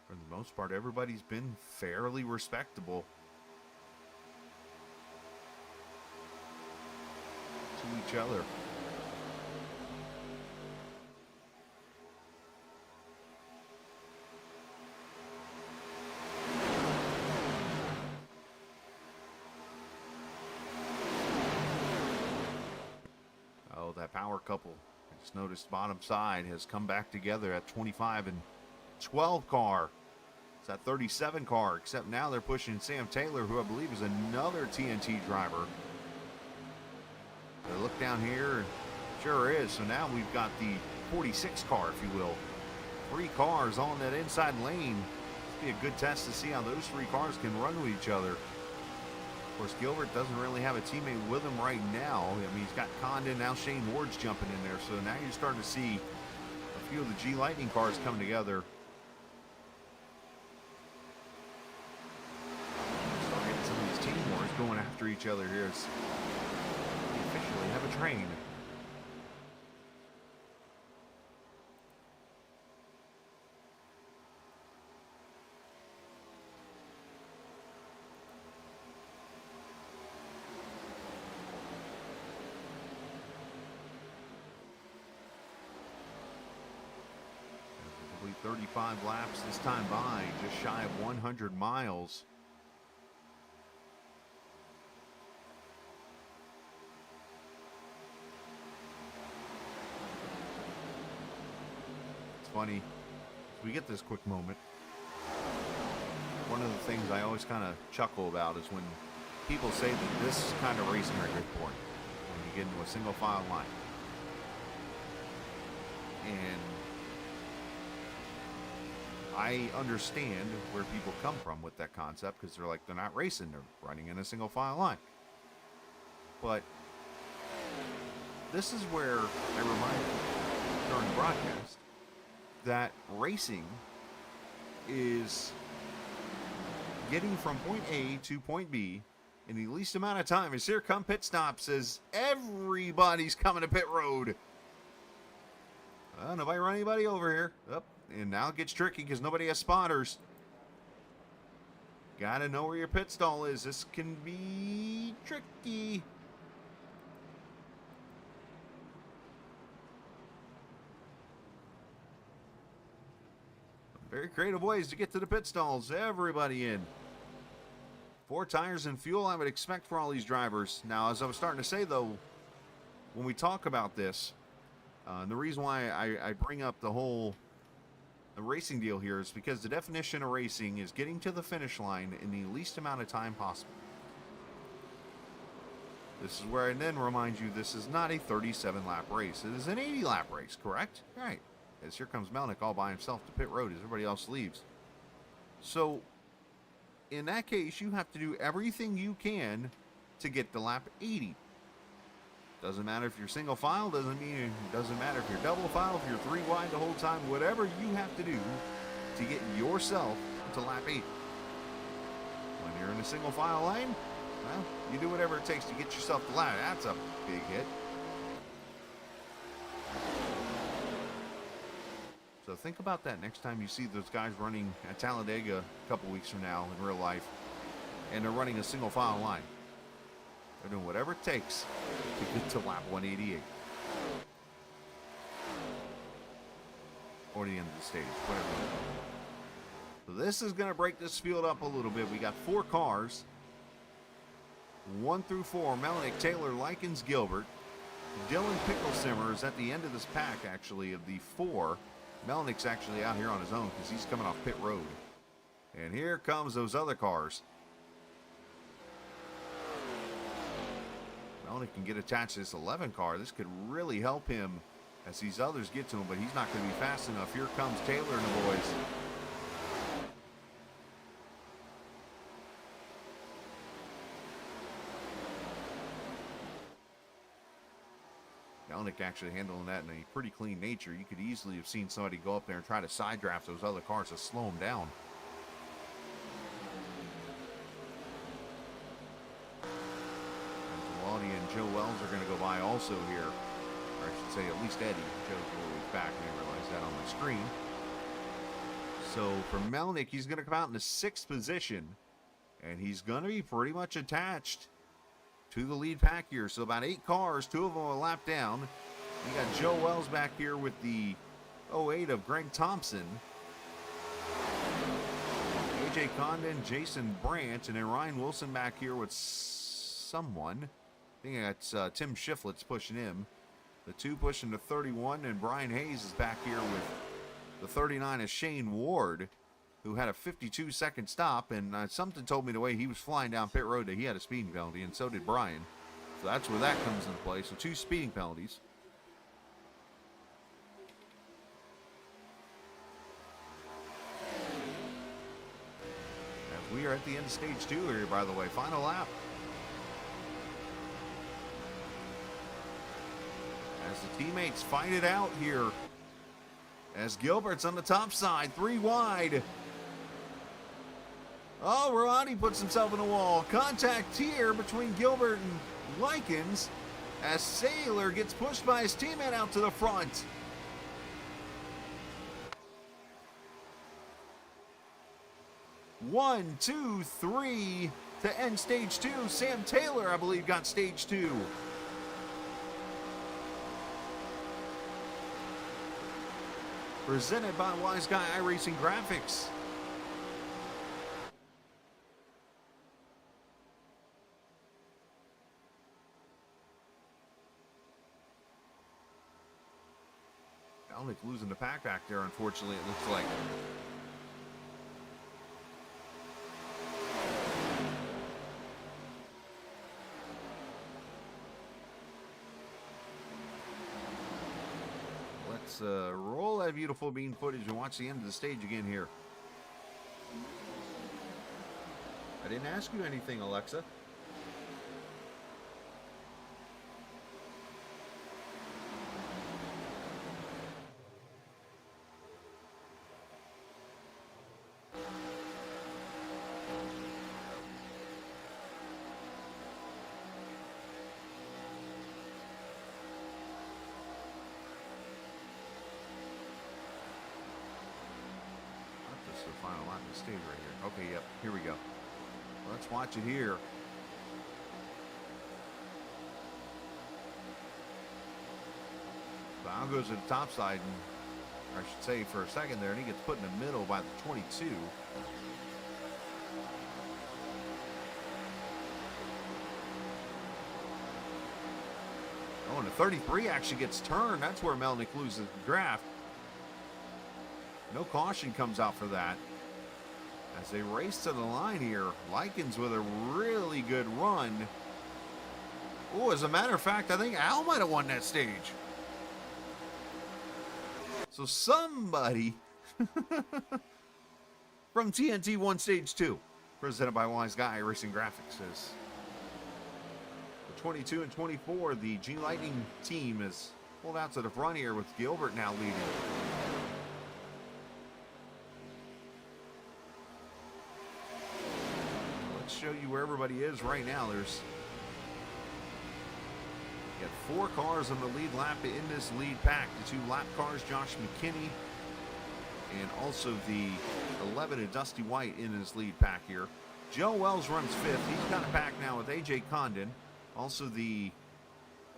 For the most part, everybody's been fairly respectable to each other. That power couple, I just noticed bottom side, has come back together at 25 and 12 car. It's that 37 car, except now they're pushing Sam Taylor, who I believe is another TNT driver. So look down here, sure is. So now we've got the 46 car, if you will. 3 cars on that inside lane. It'll be a good test to see how those 3 cars can run with each other. Of course, Gilbert doesn't really have a teammate with him right now. I mean, he's got Condon, now Shane Ward's jumping in there. So now you're starting to see a few of the G Lightning cars come together. Start getting some of these team wars going after each other here. As we officially have a train. Complete 35 laps this time by, just shy of 100 miles. It's funny, we get this quick moment. One of the things I always kind of chuckle about is when people say that this kind of racing are good for it, when you get into a single file line. And I understand where people come from with that concept, because they're like, they're not racing, they're running in a single file line. But this is where I remind you during the broadcast that racing is getting from point A to point B in the least amount of time. As here come pit stops as everybody's coming to pit road. Nobody run anybody over here. And now it gets tricky because nobody has spotters. Gotta know where your pit stall is. This can be tricky. Very creative ways to get to the pit stalls. Everybody in. 4 tires and fuel I would expect for all these drivers. Now, as I was starting to say, though, when we talk about this, and the reason why I bring up the racing deal here is because the definition of racing is getting to the finish line in the least amount of time possible. This is where I then remind you this is not a 37-lap race. It is an 80-lap race, correct? Right. As here comes Melnick all by himself to pit road as everybody else leaves. So, in that case, you have to do everything you can to get to lap 80. Doesn't matter if you're single file, doesn't matter if you're double file, if you're 3 wide the whole time, whatever you have to do to get yourself to lap 80. When you're in a single file lane, well, you do whatever it takes to get yourself to lap. That's a big hit. So think about that next time you see those guys running at Talladega a couple weeks from now in real life, and they're running a single file line. They're doing whatever it takes to get to lap 188. Or the end of the stage, whatever. So this is going to break this field up a little bit. We got 4 cars. 1 through 4, Melnick, Taylor, Likens, Gilbert. Dylan Picklesimmer is at the end of this pack, actually, of the 4. Melnick's actually out here on his own because he's coming off pit road. And here comes those other cars. Melnick can get attached to this 11 car. This could really help him as these others get to him, but he's not going to be fast enough. Here comes Taylor and the boys. Melnick actually handling that in a pretty clean nature. You could easily have seen somebody go up there and try to side draft those other cars to slow them down. And and Joe Wells are going to go by also here. Or I should say at least Eddie. Joe's a little ways back. I didn't realize that on my screen. So for Melnick, he's going to come out in the 6th position. And he's going to be pretty much attached to the lead pack here. So about 8 cars, 2 of them a lap down. You got Joe Wells back here with the 08 of Greg Thompson. AJ Condon, Jason Branch, and then Ryan Wilson back here with someone. I think that's Tim Shiflett's pushing him. The 2 pushing to 31, and Brian Hayes is back here with the 39 of Shane Ward, who had a 52-second stop, and something told me the way he was flying down pit road that he had a speeding penalty, and so did Brian. So that's where that comes into play. So 2 speeding penalties. As we are at the end of stage 2 here, by the way. Final lap. As the teammates fight it out here. As Gilbert's on the top side, 3 wide. Oh, Ronnie puts himself in a wall. Contact here between Gilbert and Likens as Saylor gets pushed by his teammate out to the front. One, two, three to end stage 2. Sam Taylor, I believe, got stage 2. Presented by Wise Guy iRacing Graphics. Melnick losing the pack back there, unfortunately, it looks like. Let's roll that beautiful bean footage and watch the end of the stage again here. I didn't ask you anything, Alexa. The final lap of the stage right here. Okay, yep, here we go. Let's watch it here. Brown goes to the top side, and I should say for a second there, and he gets put in the middle by the 22. Oh, and the 33 actually gets turned. That's where Melnick loses the draft. No caution comes out for that. As they race to the line here, Likens with a really good run. Oh, as a matter of fact, I think Al might have won that stage. So somebody from TNT won stage 2. Presented by Wise Guy iRacing Graphics. Says the 22 and 24, the G Lightning team is pulled out to the front here with Gilbert now leading. Let's show you where everybody is right now. There's got 4 cars on the lead lap in this lead pack. The 2 lap cars, Josh McKinney, and also the 11 of Dusty White in his lead pack here. Joe Wells runs 5th. He's got a pack now with AJ Condon. Also the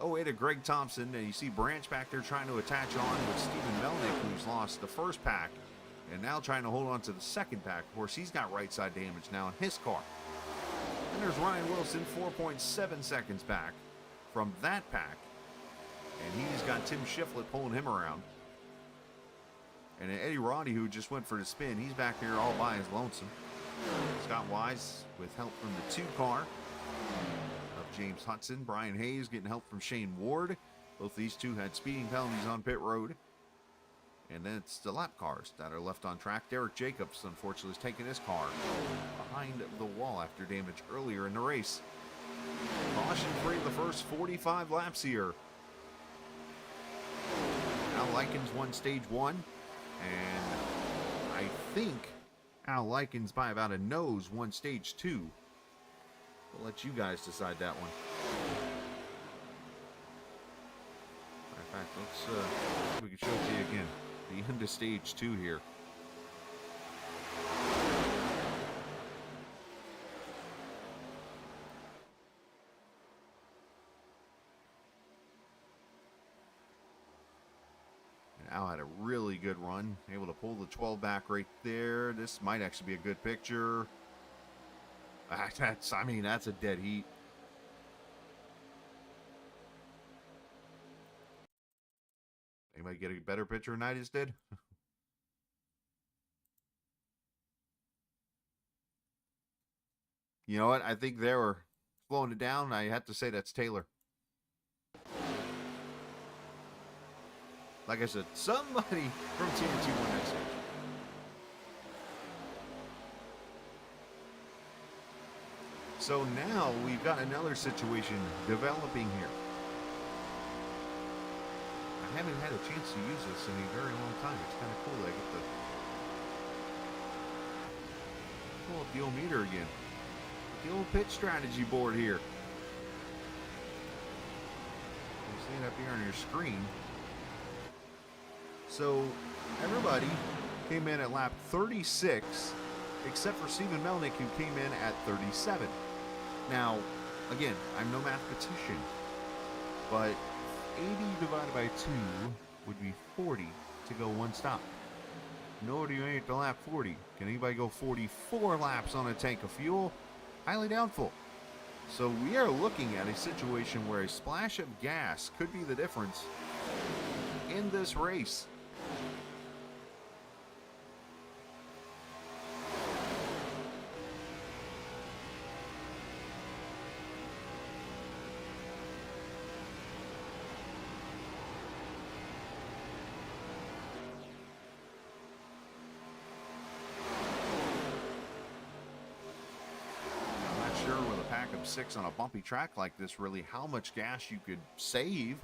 08 of Greg Thompson. And you see Branch back there trying to attach on with Stephen Melnick, who's lost the first pack, and now trying to hold on to the second pack. Of course, he's got right side damage now in his car. And there's Ryan Wilson, 4.7 seconds back from that pack. And he's got Tim Shiflett pulling him around. And Eddie Roddy, who just went for the spin, he's back here all by his lonesome. Scott Wise with help from the 2 car of James Hudson. Brian Hayes getting help from Shane Ward. Both these two had speeding penalties on pit road. And then it's the lap cars that are left on track. Derek Jacobs, unfortunately, is taking his car behind the wall after damage earlier in the race. Caution free the first 45 laps here. Al Likens won stage 1. And I think Al Likens by about a nose won stage 2. We'll let you guys decide that one. In fact, let's see if we can show it to you again. The end of stage 2 here. And Al had a really good run, able to pull the 12 back right there. This might actually be a good picture. That's a dead heat. Anybody get a better picture than I just did? You know what? I think they were slowing it down. I have to say that's Taylor. Like I said, somebody from TNT won that stage. So now we've got another situation developing here. I haven't had a chance to use this in a very long time. It's kind of cool that I get to pull up the old meter again. The old pitch strategy board here. You see it up here on your screen. So everybody came in at lap 36, except for Stephen Melnick, who came in at 37. Now, again, I'm no mathematician, but 80 divided by 2 would be 40 to go one stop. Nobody made it to lap 40. Can anybody go 44 laps on a tank of fuel? Highly doubtful. So we are looking at a situation where a splash of gas could be the difference in this race. Of 6 on a bumpy track like this, really how much gas you could save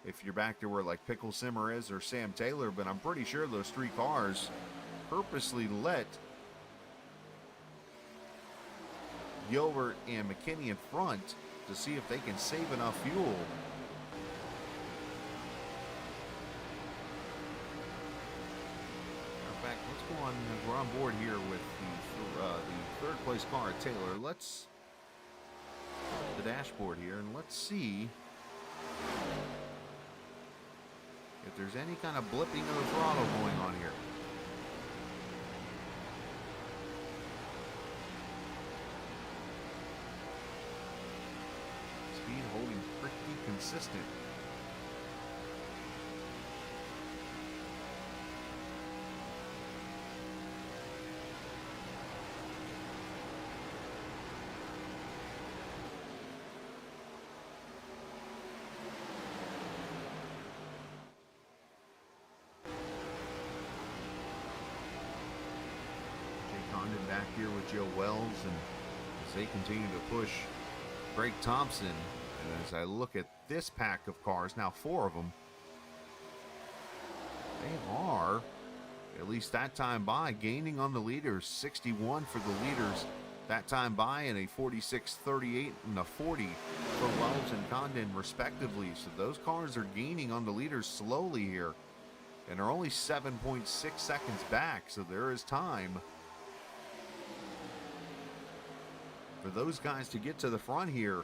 if you're back to where like Pickle Simmer is or Sam Taylor, but I'm pretty sure those 3 cars purposely let Gilbert and McKinney in front to see if they can save enough fuel. In fact, let's go on. We're on board here with the third place car at Taylor. Let's the dashboard here, and let's see if there's any kind of blipping of the throttle going on here. Speed holding pretty consistent. Back here with Joe Wells, and as they continue to push Greg Thompson, and as I look at this pack of cars, now 4 of them, they are, at least that time by, gaining on the leaders. 61 for the leaders that time by, and a 46.38 and a 40 for Wells and Condon respectively. So those cars are gaining on the leaders slowly here, and are only 7.6 seconds back, so there is time for those guys to get to the front here.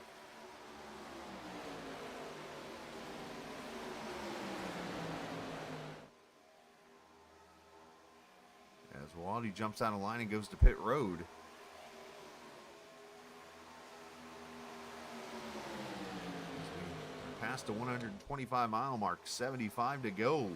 As Waldy jumps out of line and goes to pit road. Past the 125 mile mark, 75 to go.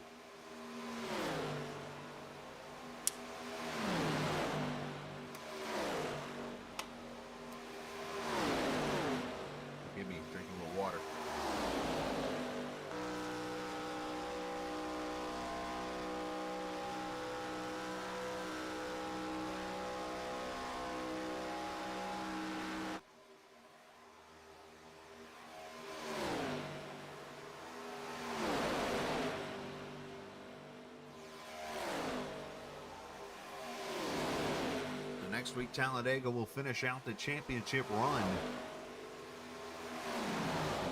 Next week, Talladega will finish out the championship run.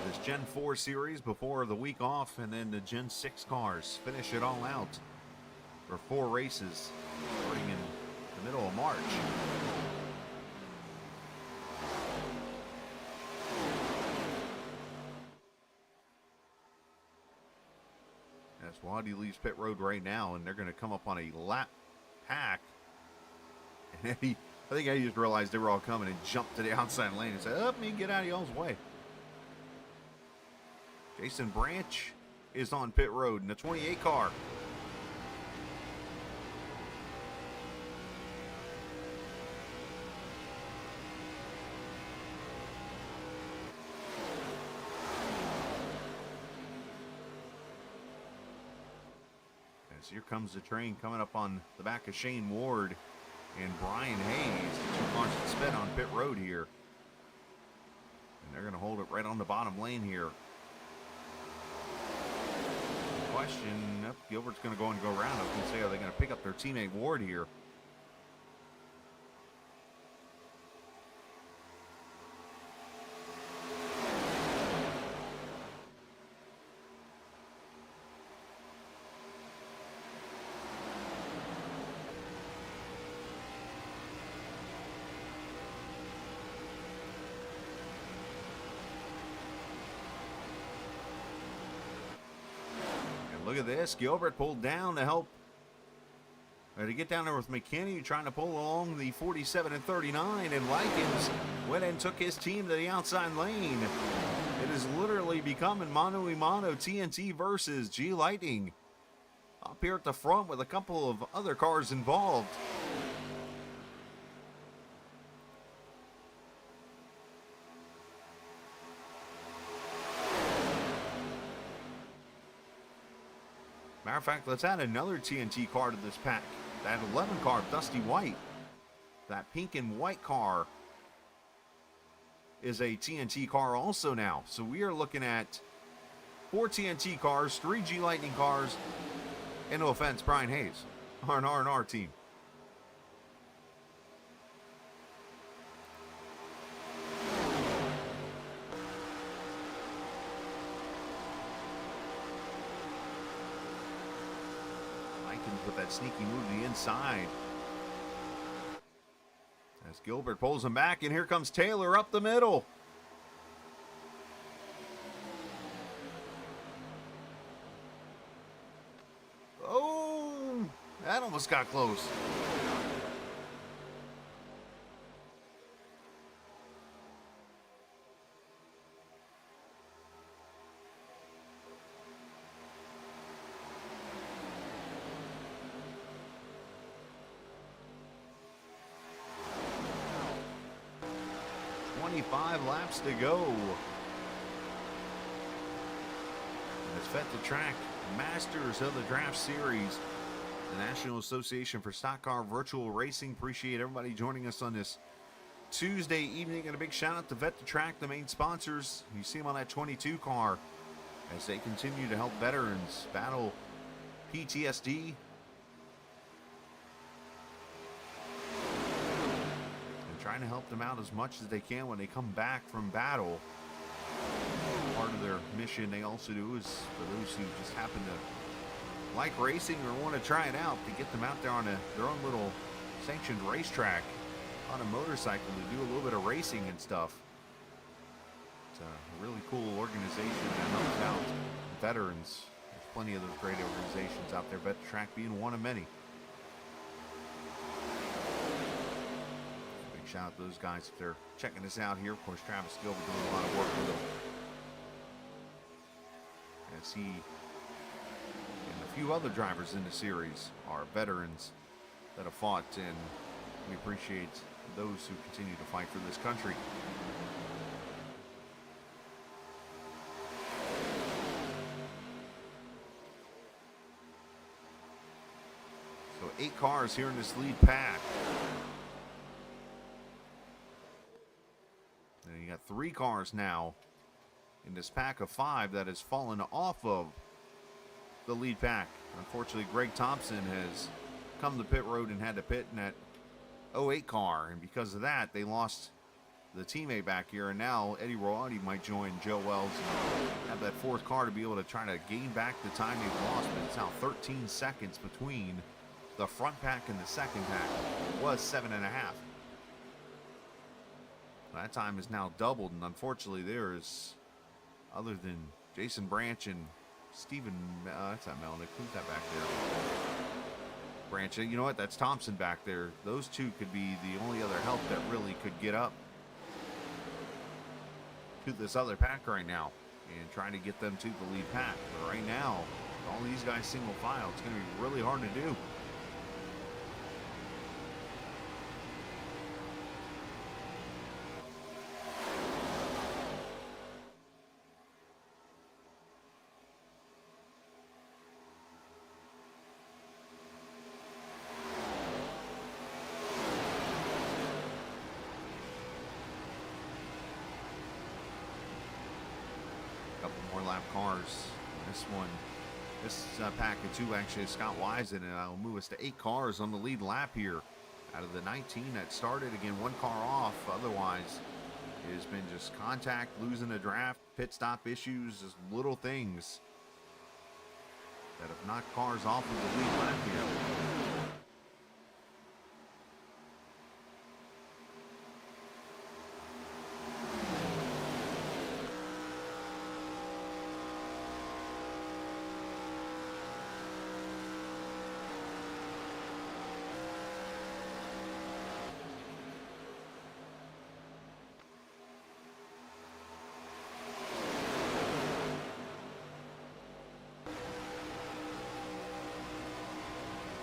This Gen 4 series before the week off, and then the Gen 6 cars finish it all out for 4 races starting in the middle of March. As Waddy leaves pit road right now, and they're going to come up on a lap pack. And I think I just realized they were all coming and jumped to the outside lane and said, "Up me, get out of y'all's way." Jason Branch is on pit road in the 28 car. As here comes the train coming up on the back of Shane Ward and Brian Hayes, the 2 cars that sped on pit road here. And they're going to hold it right on the bottom lane here. Question, yep, Gilbert's going to go and go around. I was going to say, are they going to pick up their teammate Ward here? Look at this. Gilbert pulled down to help. To get down there with McKinney, trying to pull along the 47 and 39. And Likens went and took his team to the outside lane. It is literally becoming mano-a-mano TNT versus G Lightning. Up here at the front with a couple of other cars involved. Matter of fact, let's add another TNT car to this pack. That 11 car, Dusty White. That pink and white car is a TNT car also now. So we are looking at 4 TNT cars, 3 G Lightning cars, and no offense, Brian Hayes, our R&R team. sneaky move to the inside. As Gilbert pulls him back, and here comes Taylor up the middle. Oh, that almost got close. Laps to go. And it's Vette Track Masters of the Draft Series, the National Association for Stock Car Virtual Racing. Appreciate everybody joining us on this Tuesday evening, and a big shout out to Vette Track, the main sponsors. You see them on that 22 car as they continue to help veterans battle PTSD. Trying to help them out as much as they can when they come back from battle. Part of their mission they also do is for those who just happen to like racing or want to try it out, to get them out there on their own little sanctioned racetrack on a motorcycle to do a little bit of racing and stuff. It's a really cool organization that helps out veterans. There's plenty of those great organizations out there, Vette Track being one of many. Shout out to those guys if they're checking this out here. Of course, Travis Gilbert doing a lot of work with them. As he and a few other drivers in the series are veterans that have fought, and we appreciate those who continue to fight for this country. So 8 cars here in this lead pack. And you got 3 cars now in this pack of 5 that has fallen off of the lead pack. Unfortunately, Greg Thompson has come to pit road and had to pit in that 08 car, and because of that, they lost the teammate back here, and now Eddie Roati might join Joe Wells and have that 4th car to be able to try to gain back the time they've lost, but it's now 13 seconds between the front pack and the second pack. It was 7.5. That time is now doubled, and unfortunately there is, other than Jason Branch and Steven, that's not Melnick, who's that back there? Branch, you know what, that's Thompson back there. Those two could be the only other help that really could get up to this other pack right now and trying to get them to the lead pack. But right now, all these guys single file, it's going to be really hard to do. Cars. This pack of 2 actually is Scott Wisen, and I'll move us to 8 cars on the lead lap here. Out of the 19 that started, again, 1 car off. Otherwise, it has been just contact, losing a draft, pit stop issues, just little things that have knocked cars off of the lead lap here.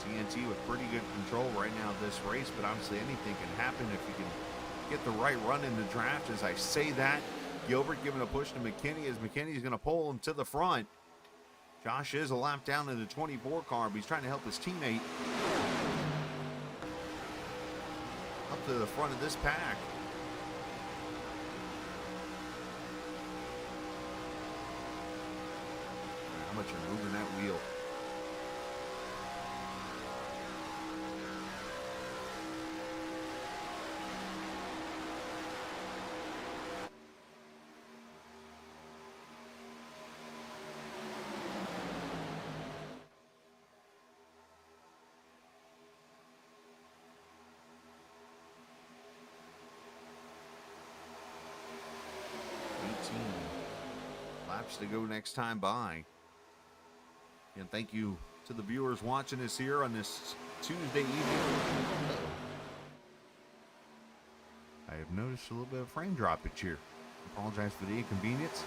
TNT with pretty good control right now of this race, but obviously anything can happen if you can get the right run in the draft. As I say that, Gilbert giving a push to McKinney as McKinney's going to pull him to the front. Josh is a lap down in the 24 car, but he's trying to help his teammate up to the front of this pack. How much you're moving that wheel. laps to go next time by. And thank you to the viewers watching us here on this Tuesday evening. I have noticed a little bit of frame droppage here. Apologize for the inconvenience.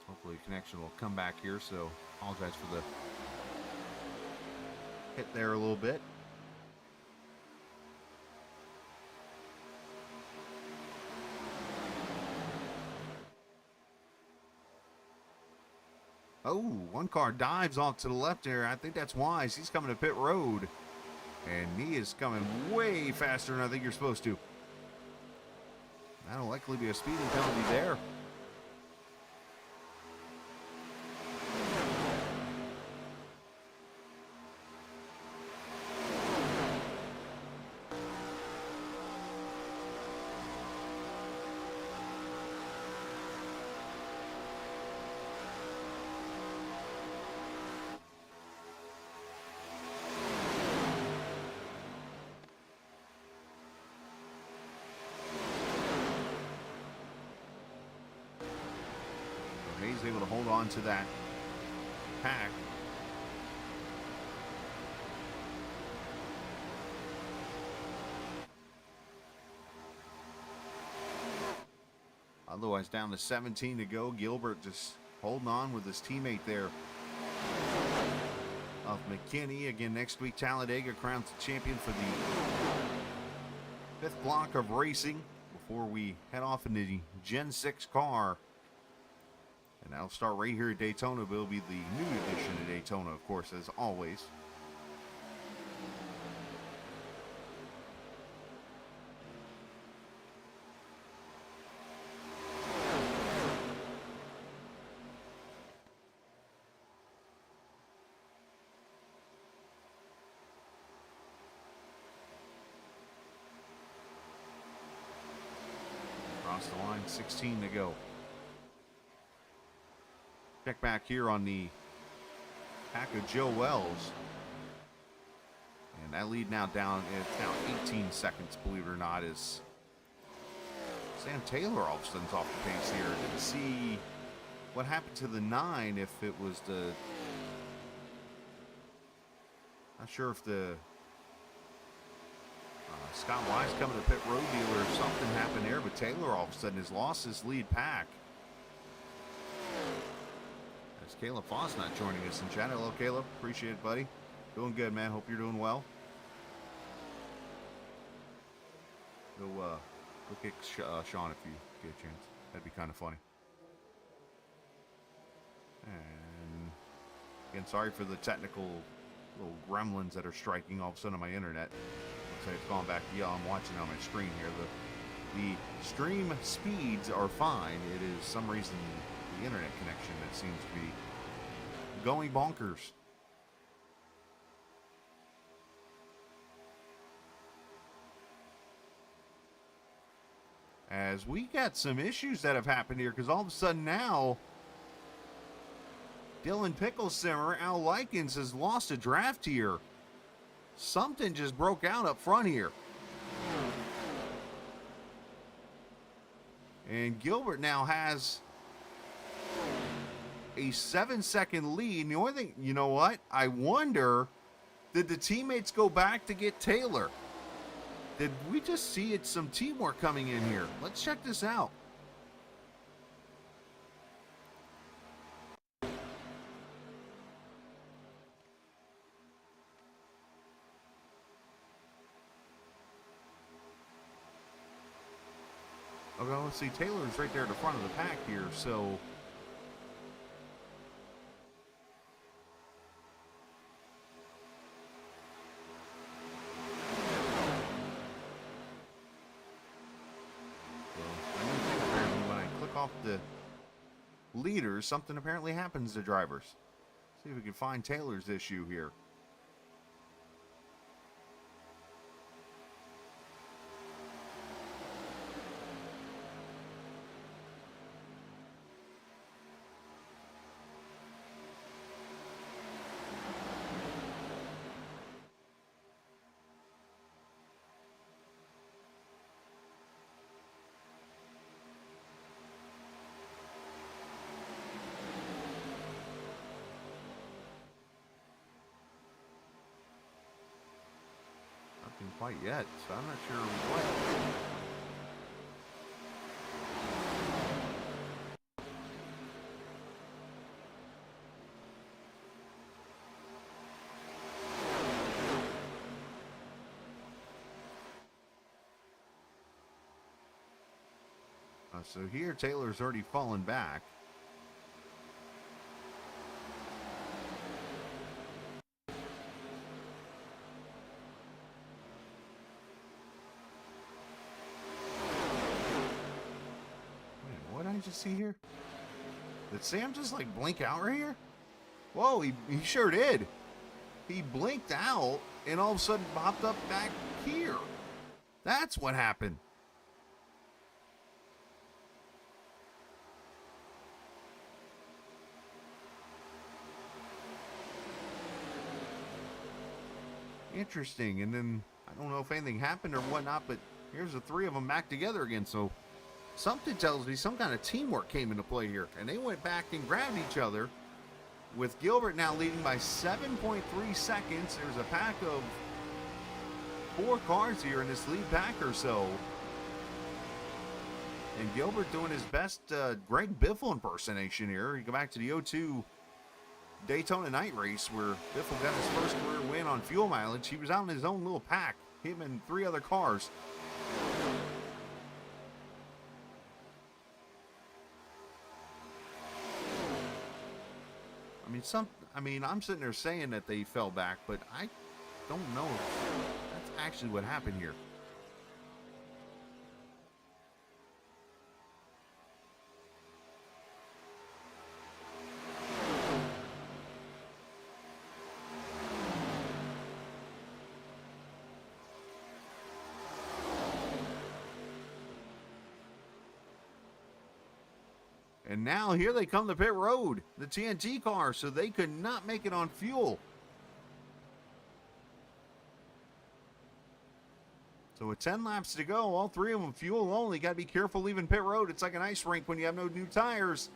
Hopefully connection will come back here, so apologize for the hit there a little bit. Oh, one car dives off to the left there. I think that's wise. He's coming to pit road. And he is coming way faster than I think you're supposed to. That'll likely be a speeding penalty there. He's able to hold on to that pack. Otherwise, down to 17 to go. Gilbert just holding on with his teammate there of McKinney. Again, next week, Talladega crowns the champion for the 5th block of racing before we head off into the Gen 6 car. And that'll start right here at Daytona, but it'll be the new edition of Daytona, of course, as always. Across the line, 16 to go. Check back here on the pack of Joe Wells. And that lead now down, it's now 18 seconds, believe it or not, is Sam Taylor all of a sudden's off the pace here. Didn't see what happened to the 9, if it was the, not sure if the Scott Wise coming to pit road dealer or something happened there, but Taylor all of a sudden has lost his lead pack. There's Caleb Foss not joining us in chat. Hello, Caleb. Appreciate it, buddy. Doing good, man. Hope you're doing well. Go kick Sean if you get a chance. That'd be kind of funny. And again, sorry for the technical little gremlins that are striking all of a sudden on my internet. Looks like it's gone back. Yeah, I'm watching on my screen here. The stream speeds are fine. It is some reason the internet connection that seems to be going bonkers. As we got some issues that have happened here, because all of a sudden now Dylan Picklesimmer, Al Likens has lost a draft here. Something just broke out up front here. And Gilbert now has a 7-second lead. And the only thing, you know what? I wonder, did the teammates go back to get Taylor? Did we just see it, some teamwork coming in here? Let's check this out. Okay, let's see. Taylor's right there at the front of the pack here, so when I click off the leaders, something apparently happens to drivers. See if we can find Taylor's issue here. quite yet, so I'm not sure what. So here, Taylor's already fallen back. Wait, what did I just see here? Did Sam just like blink out right here? Whoa, he sure did. He blinked out and all of a sudden popped up back here. That's what happened. Interesting. And then I don't know if anything happened or whatnot, but here's the three of them back together again. So something tells me some kind of teamwork came into play here, and they went back and grabbed each other, with Gilbert now leading by 7.3 seconds. There's a pack of 4 cars here in this lead pack or so, and Gilbert doing his best Greg Biffle impersonation here. You go back to the 02 Daytona night race where Biffle got his first career win on fuel mileage. He was out in his own little pack, him and 3 other cars. I'm sitting there saying that they fell back, but I don't know if that's actually what happened here. And now here they come to pit road, the TNT car, so they could not make it on fuel. So with 10 laps to go, all 3 of them fuel only. Got to be careful leaving pit road. It's like an ice rink when you have no new tires.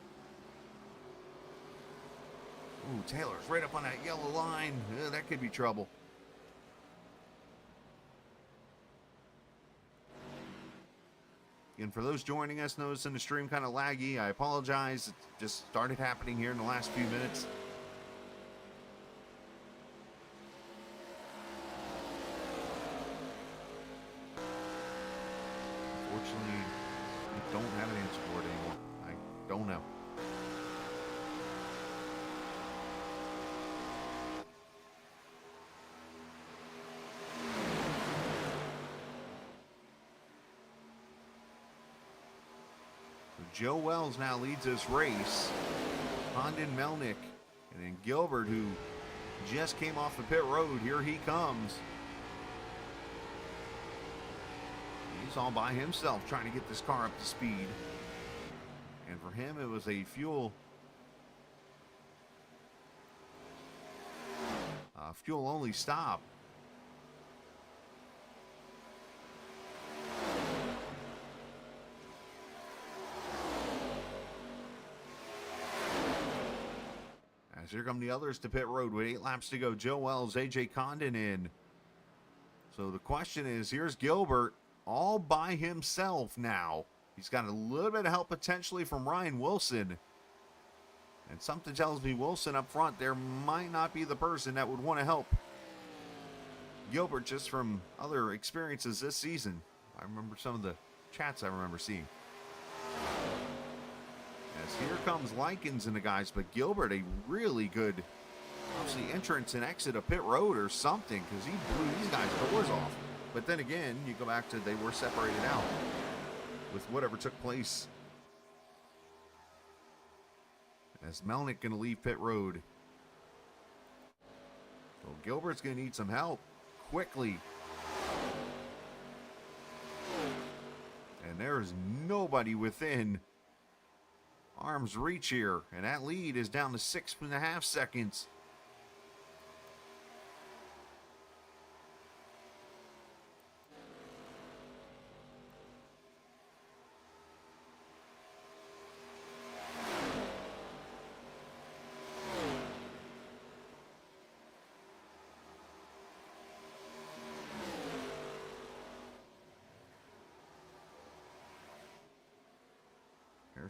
Ooh, Taylor's right up on that yellow line. That could be trouble. And for those joining us, noticing the stream kind of laggy, I apologize. It just started happening here in the last few minutes. Unfortunately, I don't have an answer for it anymore. I don't know. Joe Wells now leads this race. Condon, Melnick, and then Gilbert, who just came off the pit road. Here he comes. He's all by himself trying to get this car up to speed. And for him, it was a fuel only stop. As here come the others to pit road with 8 laps to go. Joe Wells, AJ Condon in. So the question is, here's Gilbert all by himself now. He's got a little bit of help potentially from Ryan Wilson. And something tells me Wilson up front there might not be the person that would want to help Gilbert just from other experiences this season. I remember some of the chats I remember seeing. As here comes Likens and the guys, but Gilbert, a really good, obviously, entrance and exit of pit road or something, because he blew these guys' doors off. But then again, you go back to they were separated out with whatever took place. As Melnick going to leave pit road. So Gilbert's going to need some help quickly. And there is nobody within arm's reach here, and that lead is down to 6.5 seconds.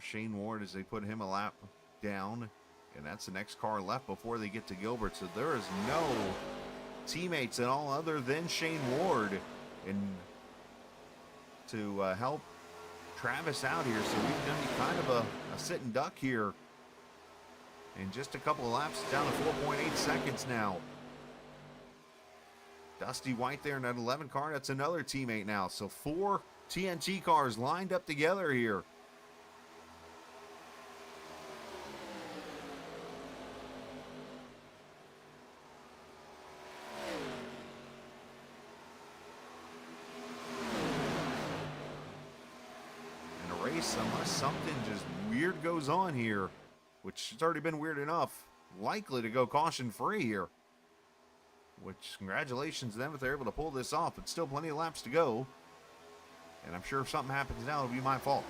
There's Shane Ward as they put him a lap down. And that's the next car left before they get to Gilbert. So there is no teammates at all other than Shane Ward and to help Travis out here. So we're going to be kind of a sitting duck here. In just a couple of laps, down to 4.8 seconds now. Dusty White there in that 11 car. That's another teammate now. So 4 TNT cars lined up together here. In a race, unless something just weird goes on here, which has already been weird enough, likely to go caution free here. Which, congratulations to them if they're able to pull this off, but still plenty of laps to go. And I'm sure if something happens now, it'll be my fault.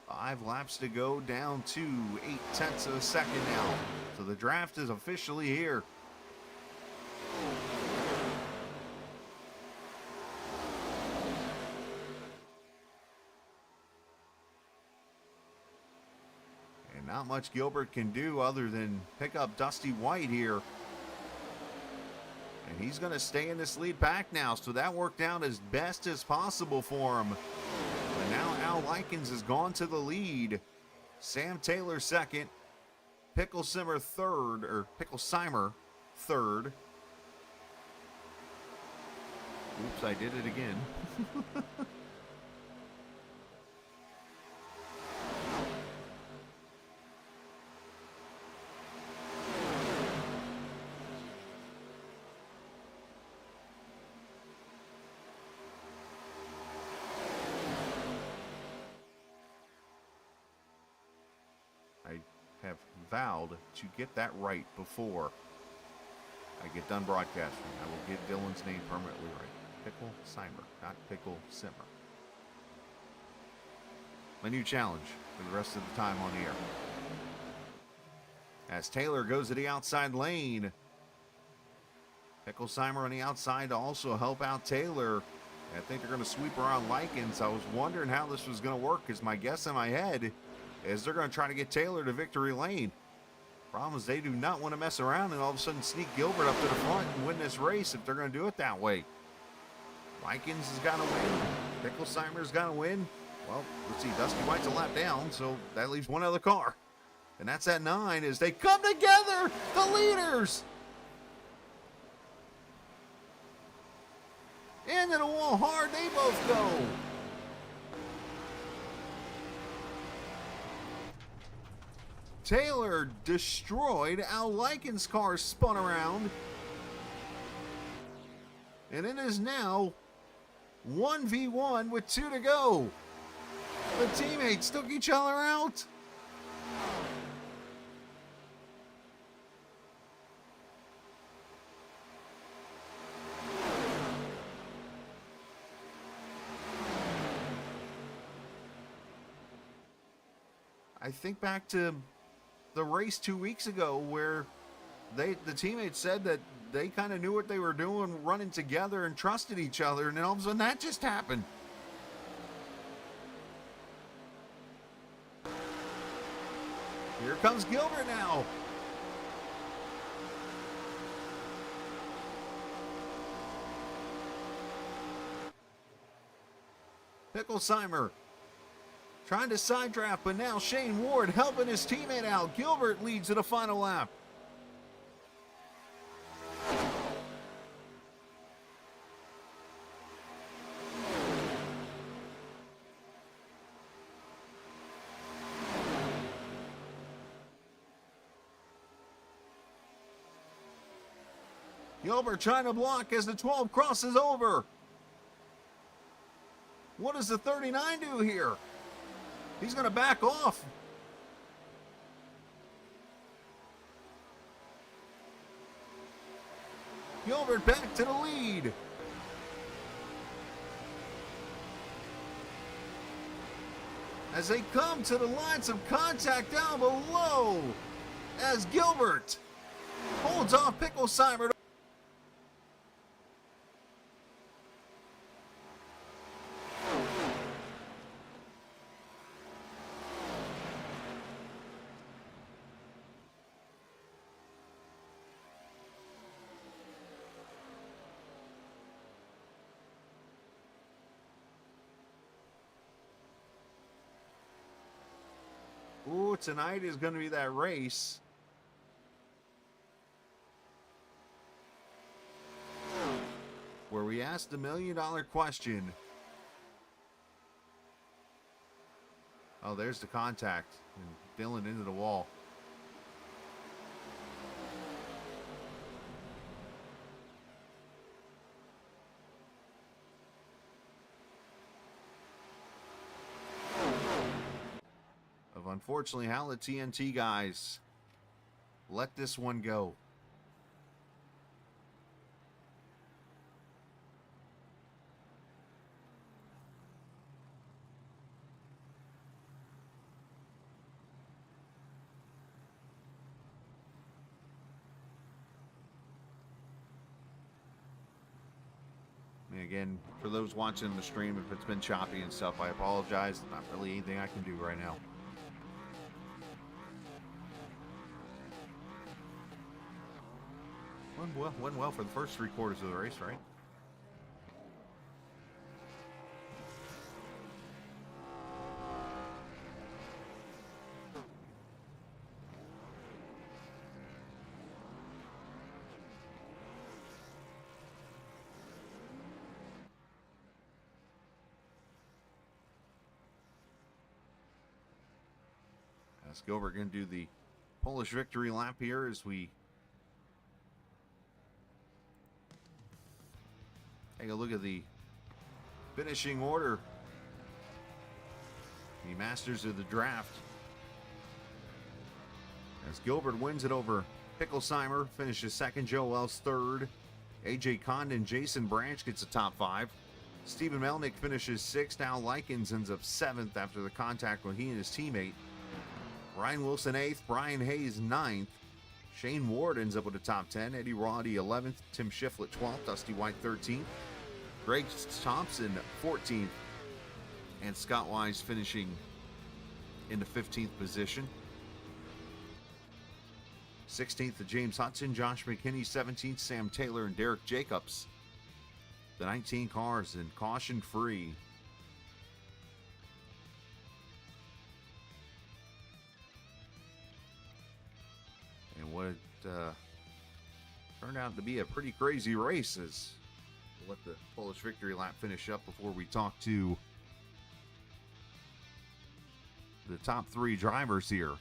Five laps to go, down to 0.8 of a second now. So the draft is officially here. And not much Gilbert can do other than pick up Dusty White here. And he's going to stay in this lead pack now, so that worked out as best as possible for him. But now Al Likens has gone to the lead. Sam Taylor second. Picklesimer third. Oops, I did it again. I have vowed to get that right before I get done broadcasting. I will get Dylan's name permanently right. Picklesimer, not Pickle Simmer. My new challenge for the rest of the time on the air. As Taylor goes to the outside lane. Picklesimer on the outside to also help out Taylor. I think they're going to sweep around Likens. I was wondering how this was going to work because my guess in my head is they're going to try to get Taylor to victory lane. Problem is they do not want to mess around and all of a sudden sneak Gilbert up to the front and win this race if they're going to do it that way. Likens has got to win. Picklesimer's got to win. Well, let's see. Dusty White's a lap down, so that leaves one other car. And that's at 9 as they come together, the leaders. Into the wall hard, they both go. Taylor destroyed. Al Likens' car spun around. And it is now 1v1 with 2 to go. The teammates took each other out. I think back to the race 2 weeks ago where the teammates said that they kind of knew what they were doing, running together and trusted each other, and then all of a sudden that just happened. Here comes Gilbert now. Picklesimer trying to side draft, but now Shane Ward helping his teammate out. Gilbert leads to the final lap. Gilbert trying to block as the 12 crosses over. What does the 39 do here? He's going to back off. Gilbert back to the lead. As they come to the lines of contact down below, as Gilbert holds off Picklesheimer. Ooh, tonight is going to be that race. Where we asked the $1 million question. Oh, there's the contact. And Dylan into the wall. Unfortunately, how the TNT guys let this one go. And again, for those watching the stream, if it's been choppy and stuff, I apologize. Not really anything I can do right now. Went well for the first 3 quarters of the race, right? Let's go. We're going to do the Polish victory lap here as we take a look at the finishing order. The Masters of the Draft. As Gilbert wins it over Picklesheimer, finishes second. Joe Wells third. AJ Condon, Jason Branch gets a top 5. Stephen Melnick finishes 6th. Al Likens ends up 7th after the contact with he and his teammate. Ryan Wilson 8th. Brian Hayes 9th. Shane Ward ends up with a top 10. Eddie Roddy 11th. Tim Shiflett 12th. Dusty White 13th. Greg Thompson 14th. And Scott Wise finishing in the 15th position. 16th to James Hudson, Josh McKinney 17th, Sam Taylor and Derek Jacobs. The 19 cars in caution free. And what turned out to be a pretty crazy race as we'll let the Polish victory lap finish up before we talk to the top 3 drivers here.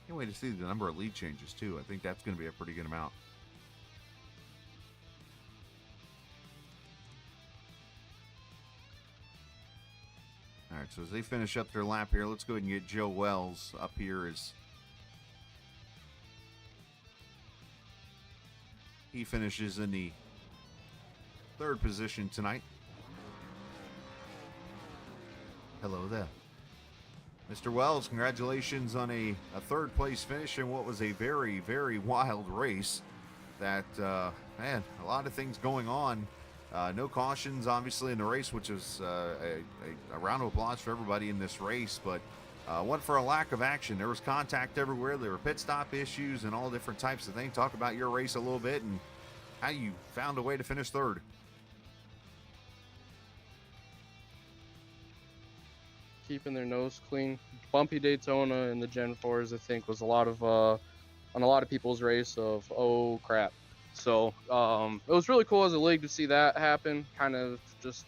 Can't wait to see the number of lead changes too. I think that's going to be a pretty good amount. All right, so as they finish up their lap here, let's go ahead and get Joe Wells up here as he finishes in the 3rd position tonight. Hello there. Mr. Wells, congratulations on a 3rd place finish in what was a very, very wild race. That, man, a lot of things going on. No cautions, obviously, in the race, which is a round of applause for everybody in this race. But what for a lack of action. There was contact everywhere. There were pit stop issues and all different types of things. Talk about your race a little bit and how you found a way to finish 3rd. Keeping their nose clean. Bumpy Daytona in the Gen 4s, I think, was a lot of on a lot of people's race of, oh crap. So it was really cool as a league to see that happen. Kind of just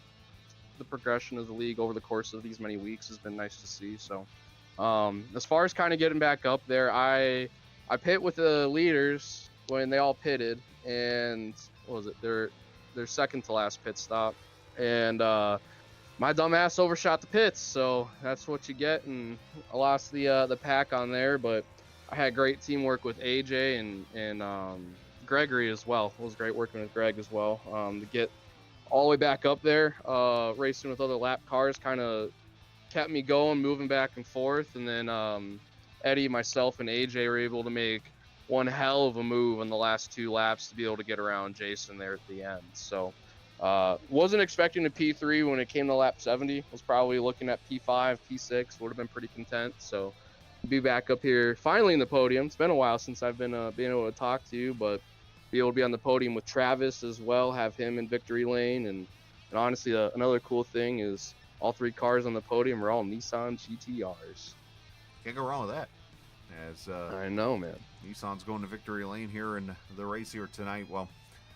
the progression of the league over the course of these many weeks has been nice to see. So, as far as kind of getting back up there, I pit with the leaders when they all pitted, and what was it? Their second to last pit stop, and my dumbass overshot the pits, so that's what you get, and I lost the pack on there, but I had great teamwork with AJ and Gregory as well. It was great working with Greg as well. To get all the way back up there, racing with other lap cars kind of kept me going, moving back and forth, and then Eddie, myself, and AJ were able to make one hell of a move in the last 2 laps to be able to get around Jason there at the end. So wasn't expecting a P3 when it came to lap 70. Was probably looking at P5, P6, would have been pretty content. So to be back up here finally in the podium. It's been a while since I've been able to talk to you, but be able to be on the podium with Travis as well, have him in victory lane, and honestly another cool thing is all 3 cars on the podium are all Nissan GTRs. Can't go wrong with that. As I know, man. Nissan's going to victory lane here in the race here tonight. Well,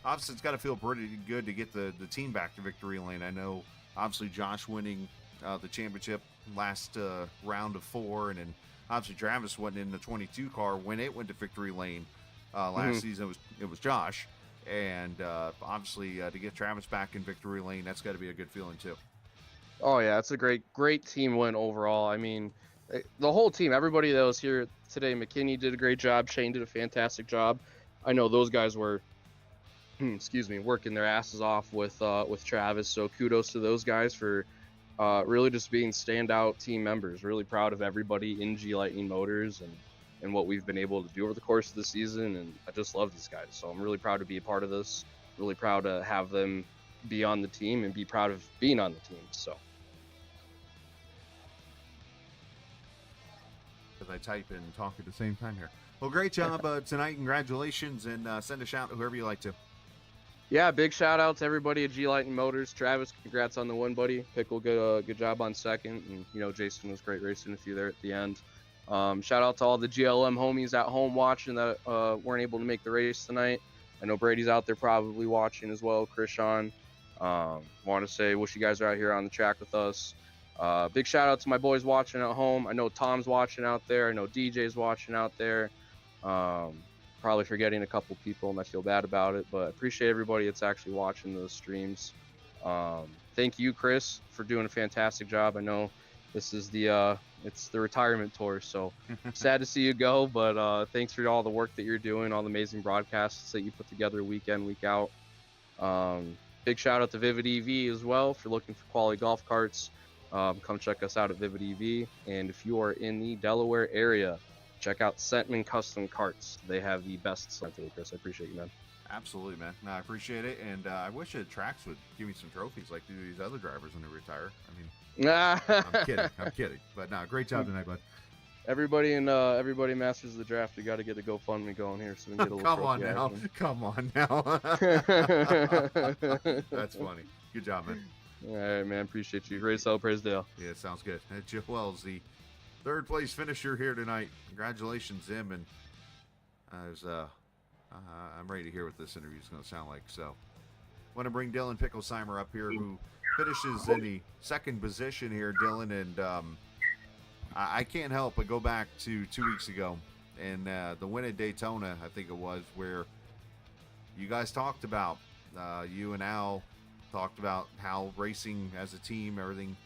obviously it's got to feel pretty good to get the team back to victory lane. I know obviously Josh winning the championship last round of 4, and then obviously Travis went in the 22 car when it went to victory lane last season. It was Josh, and obviously to get Travis back in victory lane, that's got to be a good feeling too. Oh yeah, it's a great team win overall. I mean, the whole team, everybody that was here today, McKinney did a great job. Shane did a fantastic job. I know those guys were, working their asses off with Travis. So kudos to those guys for really just being standout team members. Really proud of everybody in G Lightning Motors and what we've been able to do over the course of the season. And I just love these guys. So I'm really proud to be a part of this. Really proud to have them be on the team and be proud of being on the team. So. As I type and talk at the same time here. Well, great job tonight. Congratulations, and send a shout to whoever you like to. Yeah, big shout out to everybody at G Lightning Motors. Travis, congrats on the win, buddy. Pickle, good job on second, and Jason was great racing with you there at the end. Shout out to all the GLM homies at home watching that weren't able to make the race tonight. I know Brady's out there probably watching as well. Krishan, want to say wish you guys are out here on the track with us. Big shout out to my boys watching at home. I know Tom's watching out there. I know DJ's watching out there. Probably forgetting a couple people, and I feel bad about it, but I appreciate everybody that's actually watching those streams. Thank you, Chris, for doing a fantastic job. I know this is it's the retirement tour, so sad to see you go, but thanks for all the work that you're doing, all the amazing broadcasts that you put together week in, week out. Big shout out to Vivid EV as well for looking for quality golf carts. Come check us out at Vivid EV, and if you are in the Delaware area, check out Sentman Custom Carts. They have the best stuff. Chris, I appreciate you, man. Absolutely, man. No, I appreciate it, and I wish the tracks would give me some trophies like do these other drivers when they retire. I mean, I'm kidding. But no, great job tonight, bud. Everybody Masters of the Draft, we got to get a GoFundMe going here so we can get a little Come on now. That's funny. Good job, man. All right, man. Appreciate you. Race hell, praise Dale. Yeah, it sounds good. Jeff Wells, the 3rd place finisher here tonight. Congratulations, him. And I'm ready to hear what this interview is going to sound like. So, I want to bring Dylan Picklesheimer up here, who finishes in the 2nd position here, Dylan. And I can't help but go back to 2 weeks ago and the win at Daytona, I think it was, where you guys talked about, you and Al talked about how racing as a team, everything,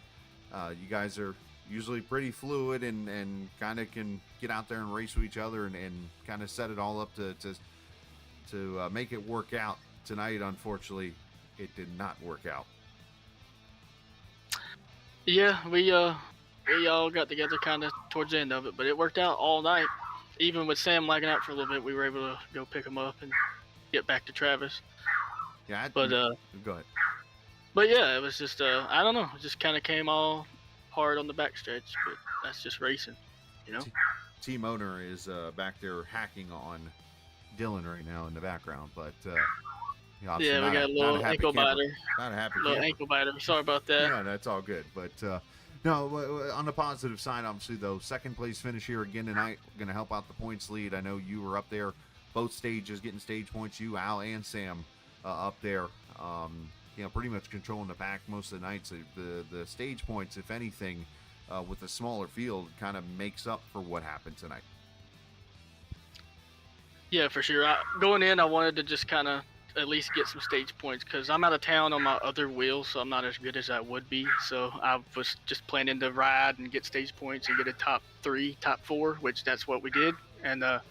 you guys are usually pretty fluid and kind of can get out there and race with each other and kind of set it all up to make it work out. Tonight, unfortunately, it did not work out. Yeah, we all got together kind of towards the end of it, but it worked out all night. Even with Sam lagging out for a little bit, we were able to go pick him up and get back to Travis. Yeah, go ahead. But yeah, it was just I don't know, it just kind of came all hard on the backstretch, but that's just racing, Team owner is back there hacking on Dylan right now in the background, but yeah, we got a little ankle biter. Not a happy little ankle biter. Sorry about that. Yeah, that's all good. But no, on the positive side, obviously, though, 2nd place finish here again tonight, going to help out the points lead. I know you were up there, both stages getting stage points. You, Al, and Sam up there pretty much controlling the pack most of the nights. The stage points, if anything, with a smaller field, kind of makes up for what happened tonight. Yeah, for sure. Going in, I wanted to just kind of at least get some stage points because I'm out of town on my other wheel, so I'm not as good as I would be. So I was just planning to ride and get stage points and get a top 3, top 4, which that's what we did. And I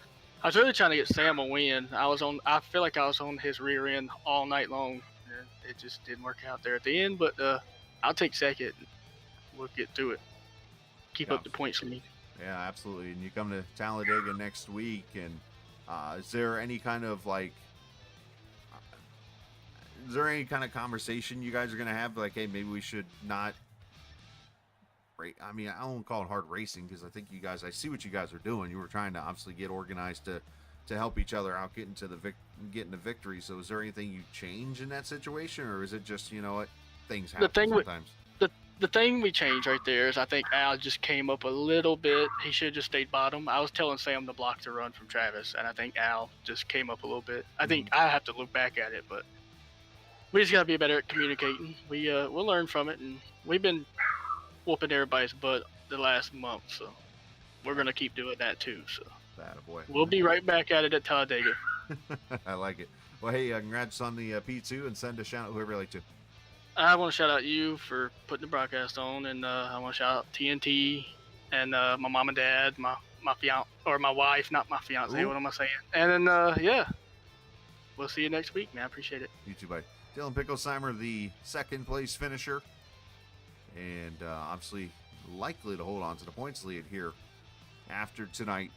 was really trying to get Sam a win. I feel like I was on his rear end all night long. And it just didn't work out there at the end, but I'll take second. We'll get through it. Keep up the points lead. Yeah, absolutely. And you come to Talladega next week, and is there any kind of conversation you guys are going to have? Like, hey, maybe we should not. I mean, I don't call it hard racing because I think I see what you guys are doing. You were trying to obviously get organized to help each other out, getting the victory. So, is there anything you change in that situation, or is it just what things happen sometimes? The thing we changed right there is I think Al just came up a little bit. He should have just stayed bottom. I was telling Sam to block the run from Travis, and I think Al just came up a little bit. I think I have to look back at it, but we just got to be better at communicating. We'll learn from it, and we've been whooping everybody's butt the last month, so we're going to keep doing that too. So we'll be right back at it at Talladega. I like it. Well, hey, congrats on the P2, and send a shout out whoever you like to. I want to shout out you for putting the broadcast on, and I want to shout out TNT and my mom and dad, my fiance, or my wife, not my fiance. Ooh. What am I saying? And then yeah, we'll see you next week, man. I appreciate it. You too, buddy. Dylan Picklesheimer, the second place finisher, and obviously likely to hold on to the points lead here after tonight.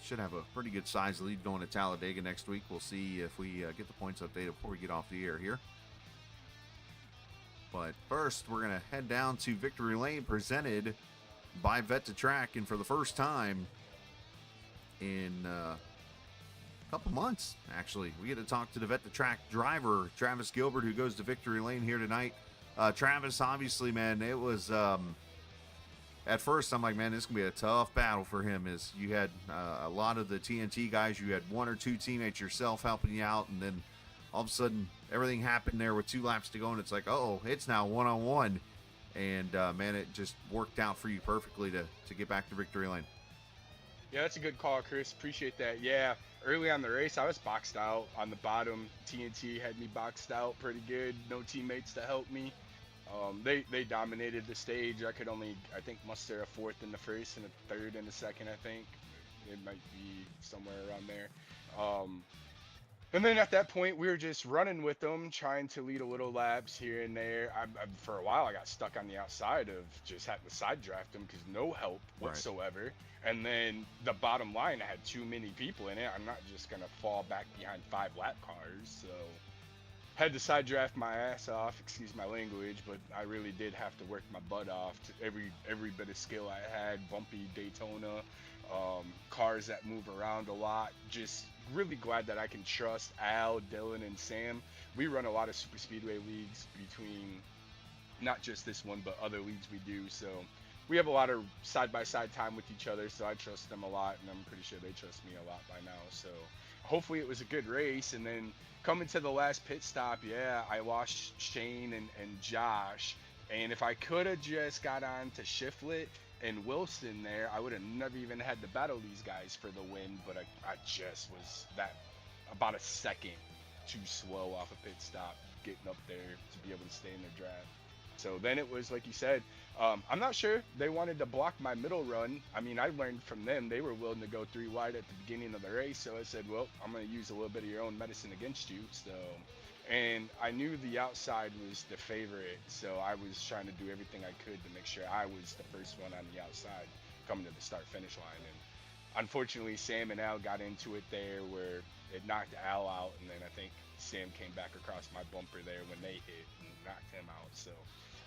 Should have a pretty good size lead going to Talladega next week. We'll see if we get the points updated before we get off the air here. But first, we're going to head down to Victory Lane, presented by Vet2Track. And for the first time in a couple months, actually, we get to talk to the Vet2Track driver, Travis Gilbert, who goes to Victory Lane here tonight. Travis, obviously, man, it was... at first, I'm like, man, this is going to be a tough battle for him. As you had a lot of the TNT guys, you had 1 or 2 teammates yourself helping you out, and then all of a sudden, everything happened there with 2 laps to go, and it's like, oh, it's now 1-on-1. And, man, it just worked out for you perfectly to get back to Victory Lane. Yeah, that's a good call, Chris. Appreciate that. Yeah, early on the race, I was boxed out on the bottom. TNT had me boxed out pretty good. No teammates to help me. They dominated the stage. I could only, I think, muster a 4th in the first and a 3rd in the second, I think. It might be somewhere around there. And then at that point, we were just running with them, trying to lead a little laps here and there. For a while, I got stuck on the outside of just having to side draft them because no help whatsoever. Right. And then the bottom line, I had too many people in it. I'm not just going to fall back behind 5 lap cars. So had to side draft my ass off, excuse my language, but I really did have to work my butt off to every bit of skill I had. Bumpy Daytona, cars that move around a lot. Just really glad that I can trust Al, Dylan, and Sam. We run a lot of super speedway leagues between not just this one, but other leagues we do. So we have a lot of side-by-side time with each other, so I trust them a lot, and I'm pretty sure they trust me a lot by now. So hopefully it was a good race. And then coming to the last pit stop, yeah, I lost Shane and Josh. And if I could have just got on to Shiflet and Wilson there, I would have never even had to battle these guys for the win. But I just was about a second too slow off a pit stop getting up there to be able to stay in the draft. So then it was like you said, I'm not sure they wanted to block my middle run. I mean, I learned from them. They were willing to go 3 wide at the beginning of the race. So I said, well, I'm going to use a little bit of your own medicine against you. So, and I knew the outside was the favorite. So I was trying to do everything I could to make sure I was the first one on the outside coming to the start finish line. And unfortunately, Sam and Al got into it there where it knocked Al out. And then I think Sam came back across my bumper there when they hit and knocked him out. So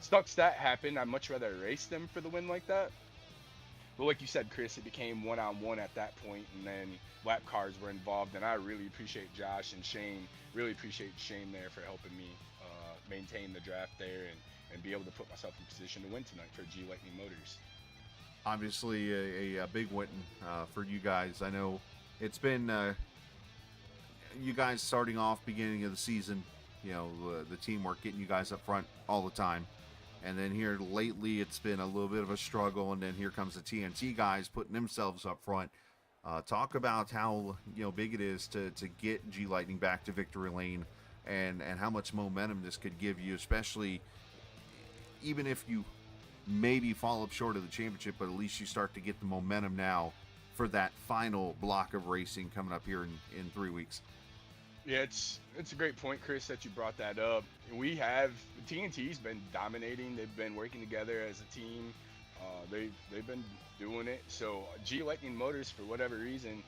sucks that happened. I'd much rather race them for the win like that. But like you said, Chris, it became 1-on-1 at that point, and then lap cars were involved. And I really appreciate Josh and Shane. Really appreciate Shane there for helping me maintain the draft there and be able to put myself in position to win tonight for G Lightning Motors. Obviously, a big win for you guys. I know it's been you guys starting off beginning of the season. the teamwork, getting you guys up front all the time. And then here lately, it's been a little bit of a struggle. And then here comes the TNT guys putting themselves up front. Talk about how big it is to get G Lightning back to victory lane, and how much momentum this could give you, especially even if you maybe fall up short of the championship, but at least you start to get the momentum now for that final block of racing coming up here in 3 weeks. Yeah, it's a great point, Chris, that you brought that up. TNT's been dominating. They've been working together as a team. They've been doing it. So G Lightning Motors, for whatever reason,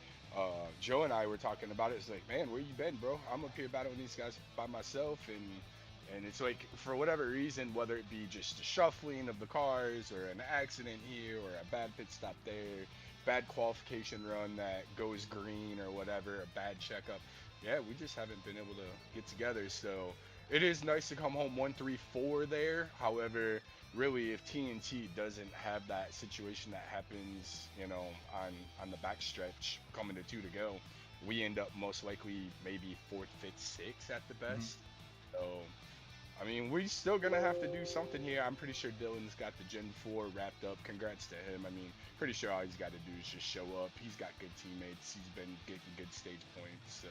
Joe and I were talking about it. It's like, man, where you been, bro? I'm up here battling these guys by myself, and it's like, for whatever reason, whether it be just a shuffling of the cars or an accident here or a bad pit stop there, bad qualification run that goes green or whatever, a bad checkup. Yeah, we just haven't been able to get together. So it is nice to come home 1-3-4 there. However, really, if TNT doesn't have that situation that happens, on the backstretch coming to 2 to go, we end up most likely maybe 4th, 5th, 6th at the best. So, I mean, we're still going to have to do something here. I'm pretty sure Dylan's got the Gen 4 wrapped up. Congrats to him. I mean, pretty sure all he's got to do is just show up. He's got good teammates. He's been getting good stage points. So,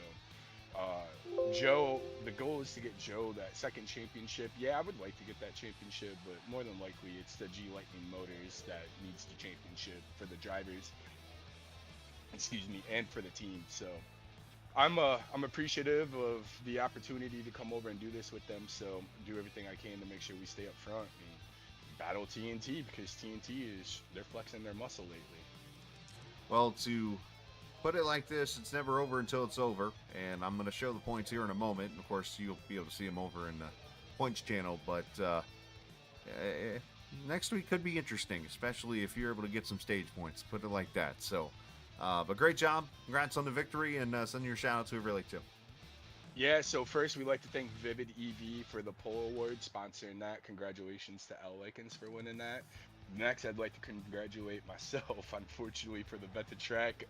Joe, the goal is to get Joe that second championship. Yeah, I would like to get that championship, but more than likely it's the G Lightning Motors that needs the championship for the drivers. Excuse me, and for the team. So I'm appreciative of the opportunity to come over and do this with them. So do everything I can to make sure we stay up front and battle TNT, because they're flexing their muscle lately. Well, to put it like this, it's never over until it's over, and I'm going to show the points here in a moment. And of course, you'll be able to see them over in the points channel, but next week could be interesting, especially if you're able to get some stage points, put it like that. So, but great job. Congrats on the victory, and send your shout out to whoever like to. Yeah, so first we'd like to thank Vivid EV for the Pole Award, sponsoring that. Congratulations to L. Likens for winning that. Next, I'd like to congratulate myself, unfortunately, for the Veta Track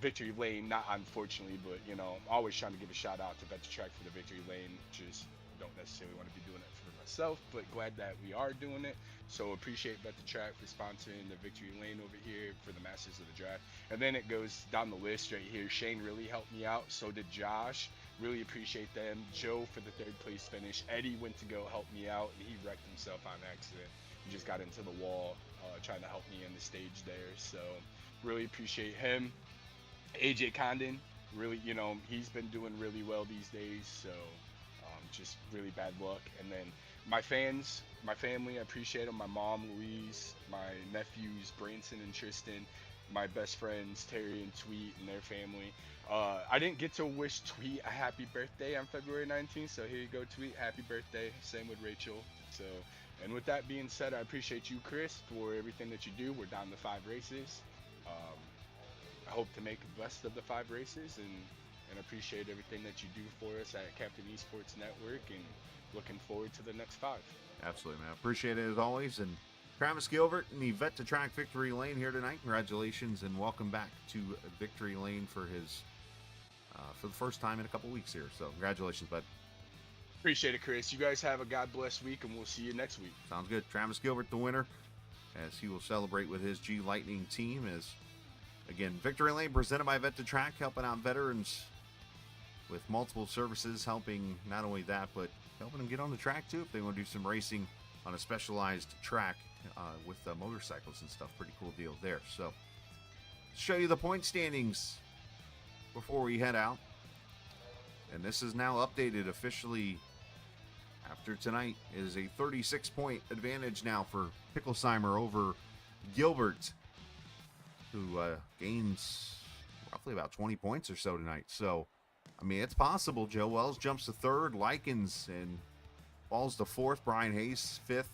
Victory Lane. Not unfortunately, but, I'm always trying to give a shout out to Veta Track for the Victory Lane. Just don't necessarily want to be doing it for myself, but glad that we are doing it. So appreciate Veta Track for sponsoring the Victory Lane over here for the Masters of the Draft. And then it goes down the list right here. Shane really helped me out. So did Josh. Really appreciate them. Joe for the 3rd place finish. Eddie went to go help me out, and he wrecked himself on accident. He just got into the wall trying to help me in the stage there. So really appreciate him. AJ Condon, really, he's been doing really well these days. So just really bad luck. And then my fans, my family, I appreciate them. My mom, Louise, my nephews, Branson and Tristan, my best friends, Terry and Tweet and their family. I didn't get to wish Tweet a happy birthday on February 19th. So here you go, Tweet. Happy birthday. Same with Rachel. So, and with that being said, I appreciate you, Chris, for everything that you do. We're down to 5 races. I hope to make the best of the 5 races, and appreciate everything that you do for us at Captain eSports Network, and looking forward to the next 5. Absolutely, man. Appreciate it as always. And Travis Gilbert in the Veta Track Victory Lane here tonight. Congratulations and welcome back to Victory Lane for his for the first time in a couple weeks here. So congratulations, bud. Appreciate it, Chris. You guys have a God bless week, and we'll see you next week. Sounds good. Travis Gilbert, the winner, as he will celebrate with his G Lightning team. As again, Victory Lane presented by Veta Track, helping out veterans with multiple services, helping not only that, but helping them get on the track too if they want to do some racing on a specialized track with motorcycles and stuff. Pretty cool deal there. So, show you the point standings before we head out. And this is now updated officially after tonight. It is a 36-point advantage now for Picklesheimer over Gilbert, who gains roughly about 20 points or so tonight. So, I mean, it's possible. Joe Wells jumps to 3rd, Likens, and falls to 4th. Brian Hayes 5th.